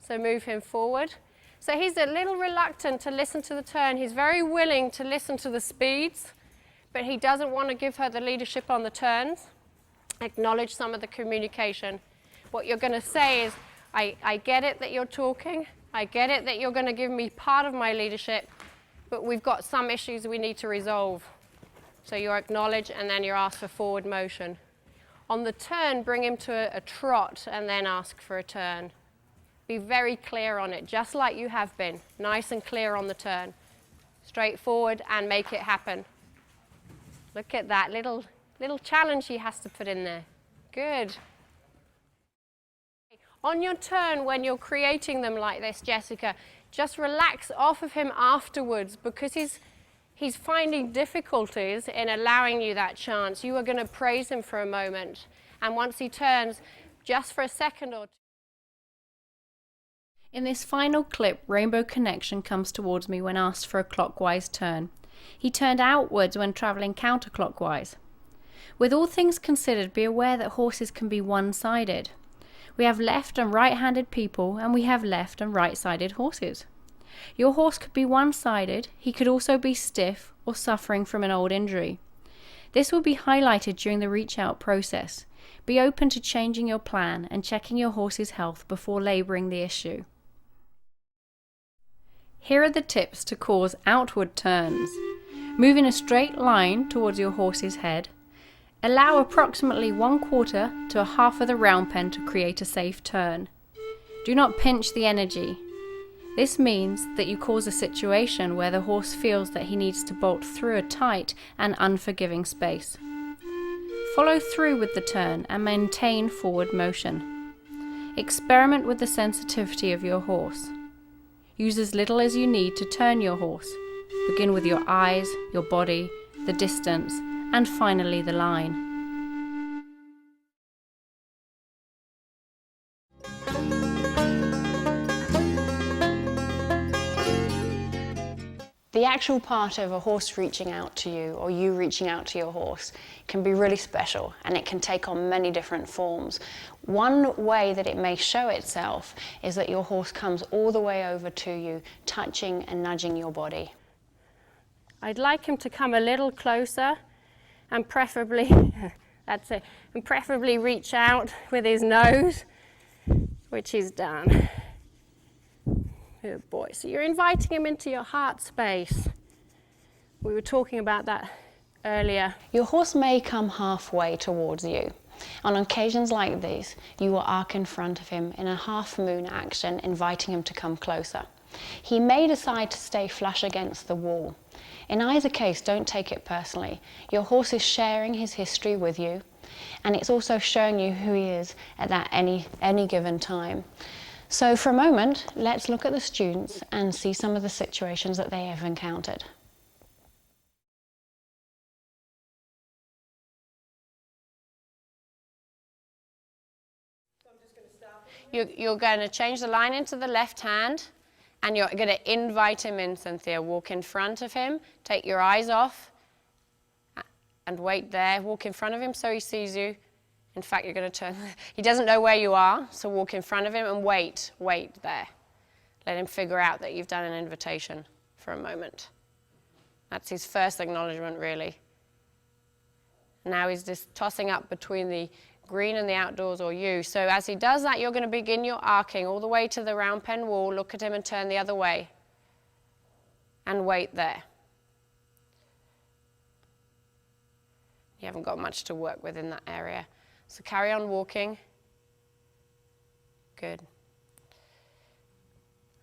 So move him forward. So he's a little reluctant to listen to the turn. He's very willing to listen to the speeds, but he doesn't want to give her the leadership on the turns. Acknowledge some of the communication. What you're going to say is, I get it that you're talking. I get it that you're going to give me part of my leadership, but we've got some issues we need to resolve. So you acknowledge, and then you ask for forward motion. On the turn, bring him to a trot and then ask for a turn. Be very clear on it, just like you have been. Nice and clear on the turn. Straightforward and make it happen. Look at that little challenge he has to put in there. Good. On your turn, when you're creating them like this, Jessica, just relax off of him afterwards, because he's finding difficulties in allowing you that chance. You are going to praise him for a moment, and once he turns, just for a second or two. In this final clip, Rainbow Connection comes towards me when asked for a clockwise turn. He turned outwards when travelling counterclockwise. With all things considered, be aware that horses can be one-sided. We have left and right-handed people, and we have left and right-sided horses. Your horse could be one-sided. He could also be stiff or suffering from an old injury. This will be highlighted during the reach out process. Be open to changing your plan and checking your horse's health before labouring the issue. Here are the tips to cause outward turns. Move in a straight line towards your horse's head. Allow approximately 1/4 to a half of the round pen to create a safe turn. Do not pinch the energy. This means that you cause a situation where the horse feels that he needs to bolt through a tight and unforgiving space. Follow through with the turn and maintain forward motion. Experiment with the sensitivity of your horse. Use as little as you need to turn your horse. Begin with your eyes, your body, the distance, and finally the line. The actual part of a horse reaching out to you or you reaching out to your horse can be really special, and it can take on many different forms. One way that it may show itself is that your horse comes all the way over to you, touching and nudging your body. I'd like him to come a little closer and preferably, that's it, and preferably reach out with his nose, which he's done. Good boy. So you're inviting him into your heart space. We were talking about that earlier. Your horse may come halfway towards you. On occasions like these, you will arc in front of him in a half moon action, inviting him to come closer. He may decide to stay flush against the wall. In either case, don't take it personally. Your horse is sharing his history with you, and it's also showing you who he is at that any given time. So for a moment, let's look at the students and see some of the situations that they have encountered. You're going to change the line into the left hand, and you're going to invite him in, Cynthia. Walk in front of him, take your eyes off, and wait there. Walk in front of him so he sees you. In fact, you're going to turn. He doesn't know where you are, so walk in front of him and wait there. Let him figure out that you've done an invitation for a moment. That's his first acknowledgement, really. Now he's just tossing up between the green and the outdoors or you. So as he does that, you're going to begin your arcing all the way to the round pen wall. Look at him and turn the other way. And wait there. You haven't got much to work with in that area. So carry on walking. Good.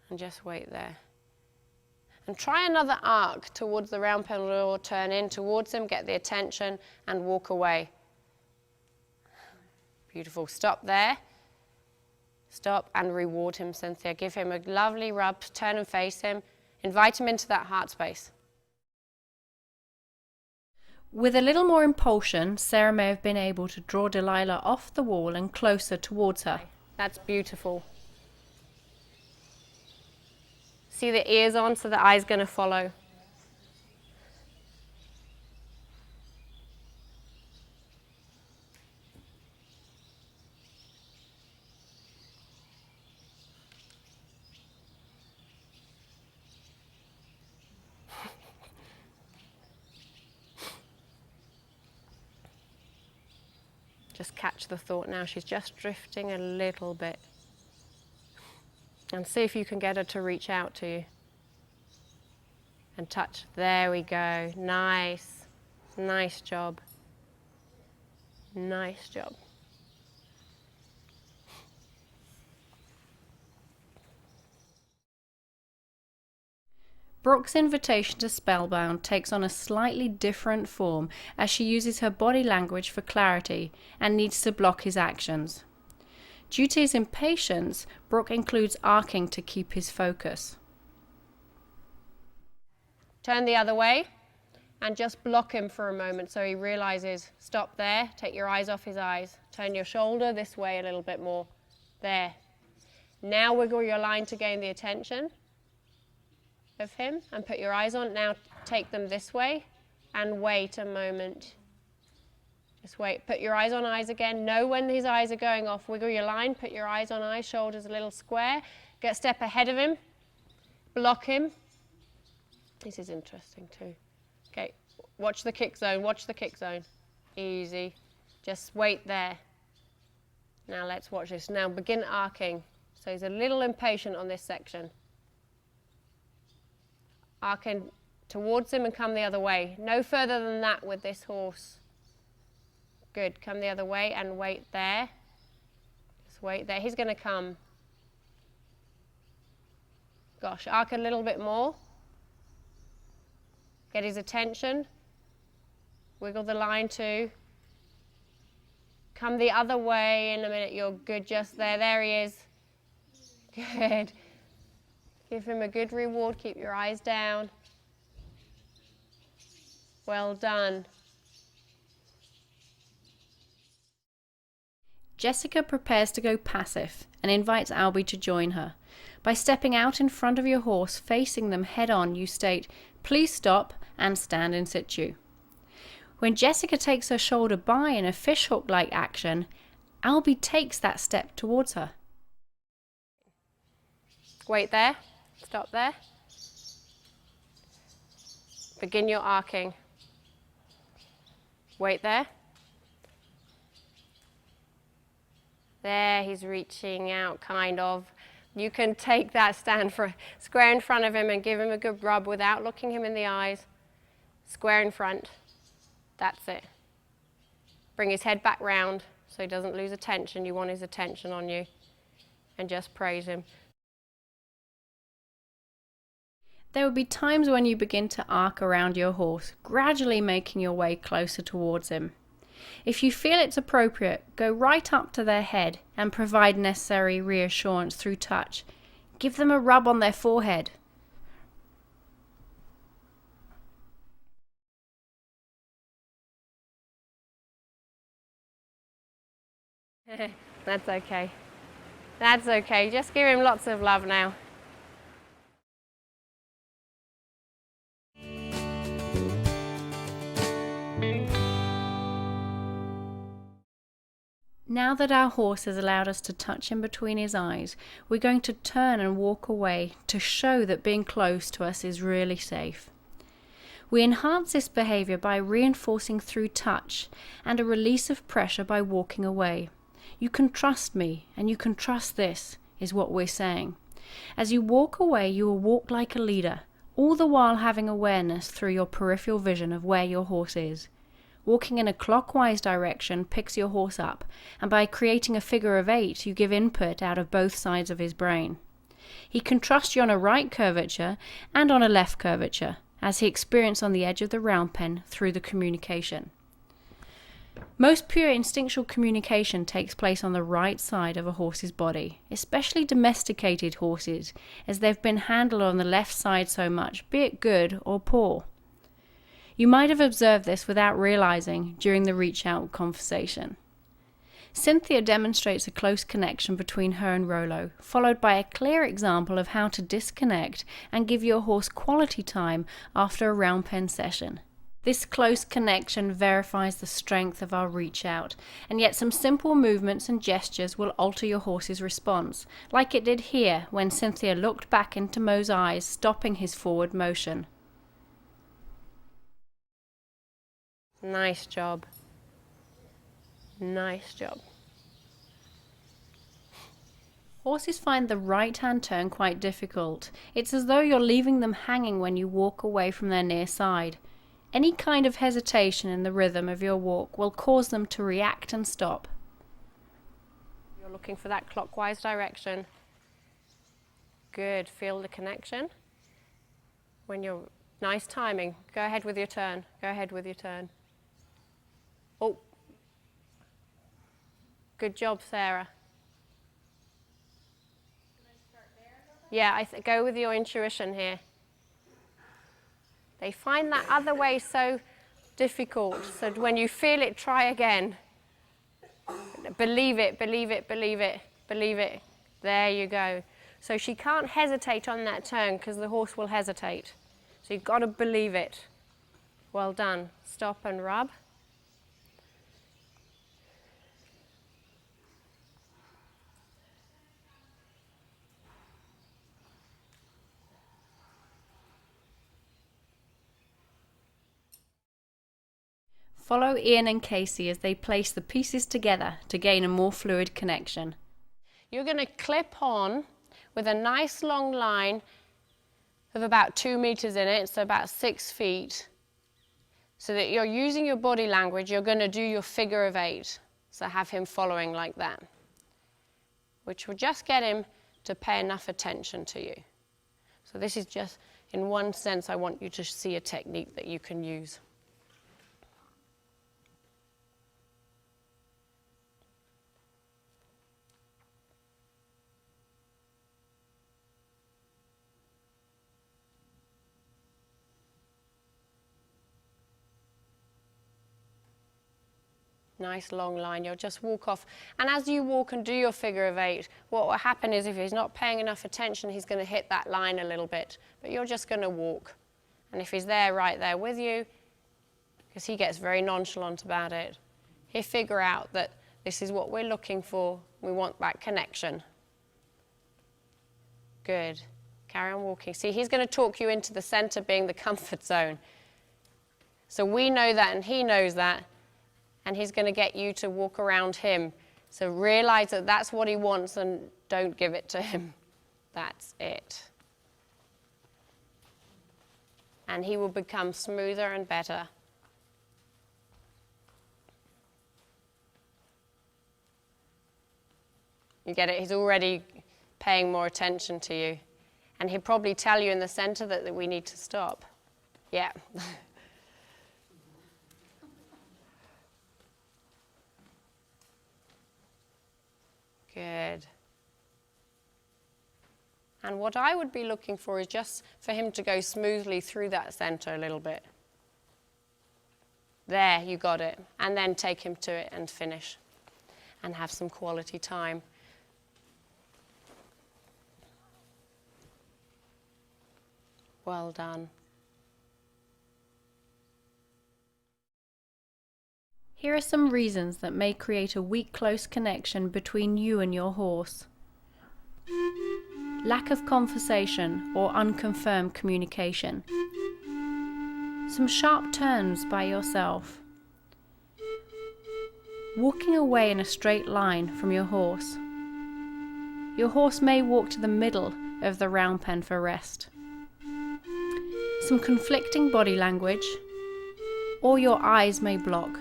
And just wait there. And try another arc towards the round pen wall, turn in towards him, get the attention, and walk away. Beautiful. Stop there. Stop and reward him, Cynthia. Give him a lovely rub, turn and face him. Invite him into that heart space. With a little more impulsion, Sarah may have been able to draw Delilah off the wall and closer towards her. That's beautiful. See the ears on, so the eye's going to follow. Just catch the thought now. She's just drifting a little bit. And see if you can get her to reach out to you. And touch. There we go. Nice. Nice job. Nice job. Brooke's invitation to Spellbound takes on a slightly different form as she uses her body language for clarity and needs to block his actions. Due to his impatience, Brooke includes arcing to keep his focus. Turn the other way and just block him for a moment so he realizes, stop there, take your eyes off his eyes. Turn your shoulder this way a little bit more. There. Now wiggle your line to gain the attention of him and put your eyes on. Now take them this way and wait a moment. Just wait. Put your eyes on eyes again. Know when his eyes are going off. Wiggle your line. Put your eyes on eyes. Shoulders a little square. Get a step ahead of him. Block him. This is interesting too. Okay, watch the kick zone, watch the kick zone. Easy. Just wait there. Now let's watch this. Now begin arcing. So he's a little impatient on this section. Arcing towards him and come the other way. No further than that with this horse. Good, come the other way and wait there. Just wait there. He's going to come. Gosh, arc a little bit more. Get his attention. Wiggle the line too. Come the other way in a minute. You're good just there. There he is. Good. Give him a good reward. Keep your eyes down. Well done. Jessica prepares to go passive and invites Albie to join her. By stepping out in front of your horse, facing them head on, you state, "Please stop," and stand in situ. When Jessica takes her shoulder by in a fishhook-like action, Albie takes that step towards her. Wait there. Stop there. Begin your arcing. Wait there. There, he's reaching out, kind of. You can take that stand for square in front of him and give him a good rub without looking him in the eyes. Square in front. That's it. Bring his head back round so he doesn't lose attention. You want his attention on you. And just praise him. There will be times when you begin to arc around your horse, gradually making your way closer towards him. If you feel it's appropriate, go right up to their head and provide necessary reassurance through touch. Give them a rub on their forehead. That's okay. That's okay. Just give him lots of love now. Now that our horse has allowed us to touch him between his eyes, we're going to turn and walk away to show that being close to us is really safe. We enhance this behavior by reinforcing through touch and a release of pressure by walking away. You can trust me and you can trust this, is what we're saying. As you walk away, you will walk like a leader, all the while having awareness through your peripheral vision of where your horse is. Walking in a clockwise direction picks your horse up, and by creating a figure of 8, you give input out of both sides of his brain. He can trust you on a right curvature and on a left curvature, as he experienced on the edge of the round pen through the communication. Most pure instinctual communication takes place on the right side of a horse's body, especially domesticated horses, as they've been handled on the left side so much, be it good or poor. You might have observed this without realizing during the reach-out conversation. Cynthia demonstrates a close connection between her and Rollo, followed by a clear example of how to disconnect and give your horse quality time after a round pen session. This close connection verifies the strength of our reach-out, and yet some simple movements and gestures will alter your horse's response, like it did here when Cynthia looked back into Mo's eyes, stopping his forward motion. Nice job. Nice job. Horses find the right-hand turn quite difficult. It's as though you're leaving them hanging when you walk away from their near side. Any kind of hesitation in the rhythm of your walk will cause them to react and stop. You're looking for that clockwise direction. Good. Feel the connection. When you're... Nice timing. Go ahead with your turn. Go ahead with your turn. Oh. Good job, Sarah. Yeah, go with your intuition here. They find that other way so difficult. So when you feel it, try again. Believe it, believe it, believe it, believe it. There you go. So she can't hesitate on that turn because the horse will hesitate. So you've got to believe it. Well done. Stop and rub. Follow Ian and Casey as they place the pieces together to gain a more fluid connection. You're going to clip on with a nice long line of about 2 meters in it, so about 6 feet, so that you're using your body language. You're going to do your figure of 8, so have him following like that, which will just get him to pay enough attention to you. So this is just, in one sense, I want you to see a technique that you can use. Nice long line. You'll just walk off, and as you walk and do your figure of 8, what will happen is if he's not paying enough attention, he's going to hit that line a little bit, but you're just going to walk. And if he's there, right there with you, because he gets very nonchalant about it, he'll figure out that this is what we're looking for. We want that connection. Good. Carry on walking. See, he's going to talk you into the center being the comfort zone. So we know that and he knows that. And he's going to get you to walk around him. So realize that that's what he wants and don't give it to him. That's it. And he will become smoother and better. You get it? He's already paying more attention to you. And he'll probably tell you in the center that we need to stop. Yeah. Good. And what I would be looking for is just for him to go smoothly through that center a little bit. There, you got it. And then take him to it and finish and have some quality time. Well done. Here are some reasons that may create a weak close connection between you and your horse. Lack of conversation or unconfirmed communication. Some sharp turns by yourself. Walking away in a straight line from your horse. Your horse may walk to the middle of the round pen for rest. Some conflicting body language, or your eyes may block.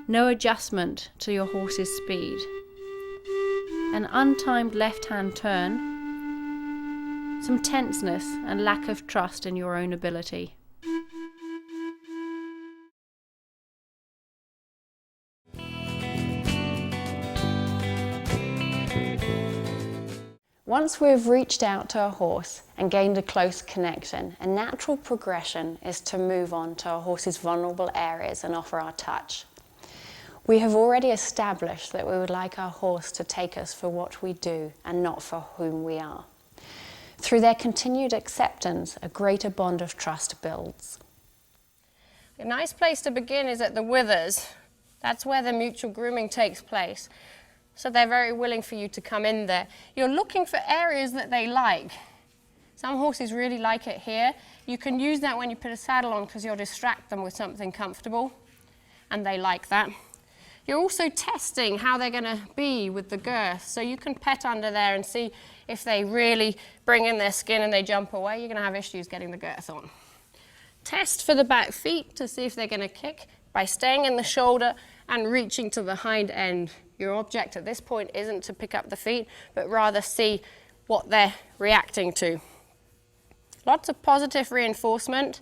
No adjustment to your horse's speed. An untimed left-hand turn. Some tenseness and lack of trust in your own ability. Once we've reached out to a horse and gained a close connection, a natural progression is to move on to our horse's vulnerable areas and offer our touch. We have already established that we would like our horse to take us for what we do and not for whom we are. Through their continued acceptance, a greater bond of trust builds. A nice place to begin is at the withers. That's where the mutual grooming takes place. So they're very willing for you to come in there. You're looking for areas that they like. Some horses really like it here. You can use that when you put a saddle on because you'll distract them with something comfortable, and they like that. You're also testing how they're going to be with the girth. So you can pet under there and see if they really bring in their skin and they jump away. You're going to have issues getting the girth on. Test for the back feet to see if they're going to kick by staying in the shoulder and reaching to the hind end. Your object at this point isn't to pick up the feet, but rather see what they're reacting to. Lots of positive reinforcement.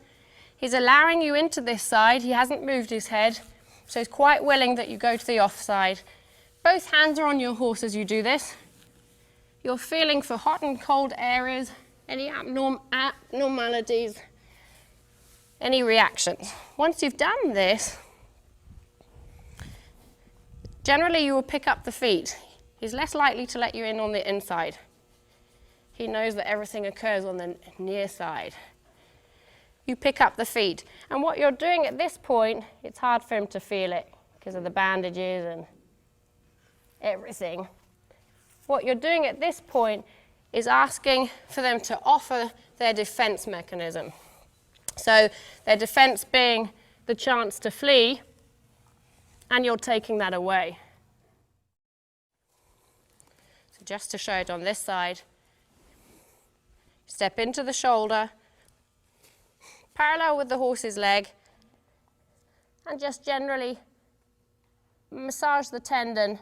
He's allowing you into this side. He hasn't moved his head. So he's quite willing that you go to the offside. Both hands are on your horse as you do this. You're feeling for hot and cold areas, any abnormalities, any reactions. Once you've done this, generally you will pick up the feet. He's less likely to let you in on the inside. He knows that everything occurs on the near side. You pick up the feet. And what you're doing at this point, it's hard for him to feel it because of the bandages and everything. What you're doing at this point is asking for them to offer their defense mechanism. So their defense being the chance to flee, and you're taking that away. So just to show it on this side, step into the shoulder, parallel with the horse's leg, and just generally massage the tendon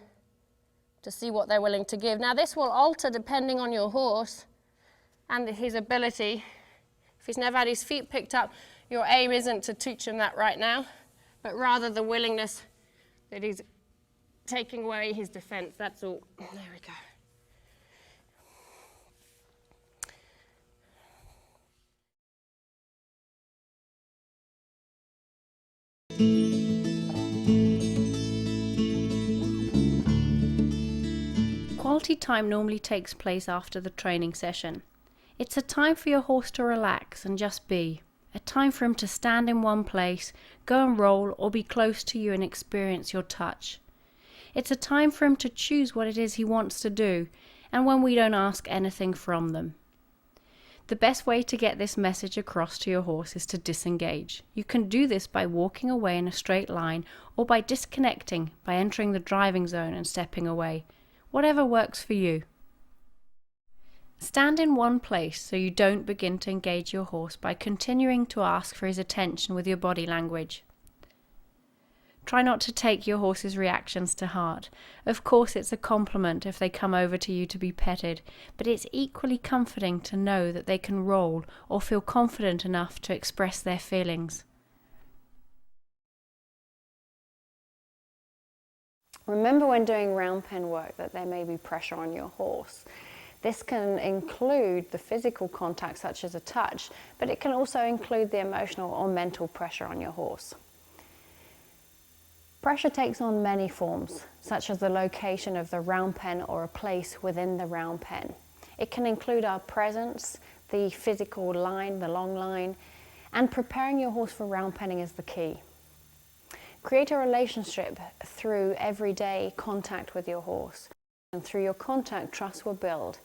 to see what they're willing to give. Now this will alter depending on your horse and his ability. If he's never had his feet picked up, your aim isn't to teach him that right now, but rather the willingness that he's taking away his defense. That's all. There we go. Quality time normally takes place after the training session. It's a time for your horse to relax and just be. A time for him to stand in one place, go and roll, or be close to you and experience your touch. It's a time for him to choose what it is he wants to do, and when we don't ask anything from them. The best way to get this message across to your horse is to disengage. You can do this by walking away in a straight line, or by disconnecting, by entering the driving zone and stepping away. Whatever works for you. Stand in one place so you don't begin to engage your horse by continuing to ask for his attention with your body language. Try not to take your horse's reactions to heart. Of course, it's a compliment if they come over to you to be petted, but it's equally comforting to know that they can roll or feel confident enough to express their feelings. Remember when doing round pen work that there may be pressure on your horse. This can include the physical contact such as a touch, but it can also include the emotional or mental pressure on your horse. Pressure takes on many forms, such as the location of the round pen or a place within the round pen. It can include our presence, the physical line, the long line, and preparing your horse for round penning is the key. Create a relationship through everyday contact with your horse, and through your contact, trust will build.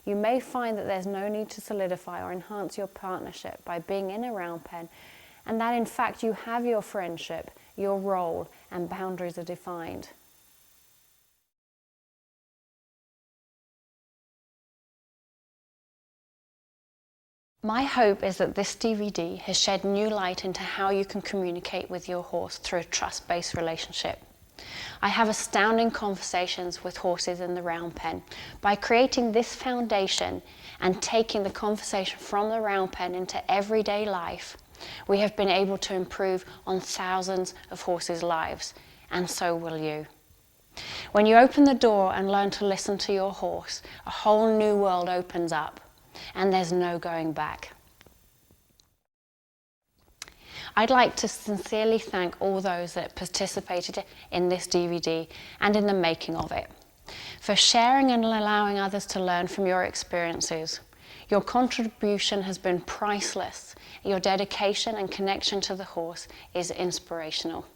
You may find that there's no need to solidify or enhance your partnership by being in a round pen, and that in fact you have your friendship, your role, and boundaries are defined. My hope is that this DVD has shed new light into how you can communicate with your horse through a trust-based relationship. I have astounding conversations with horses in the round pen. By creating this foundation and taking the conversation from the round pen into everyday life, we have been able to improve on thousands of horses' lives, and so will you. When you open the door and learn to listen to your horse, a whole new world opens up, and there's no going back. I'd like to sincerely thank all those that participated in this DVD and in the making of it, for sharing and allowing others to learn from your experiences. Your contribution has been priceless. Your dedication and connection to the horse is inspirational.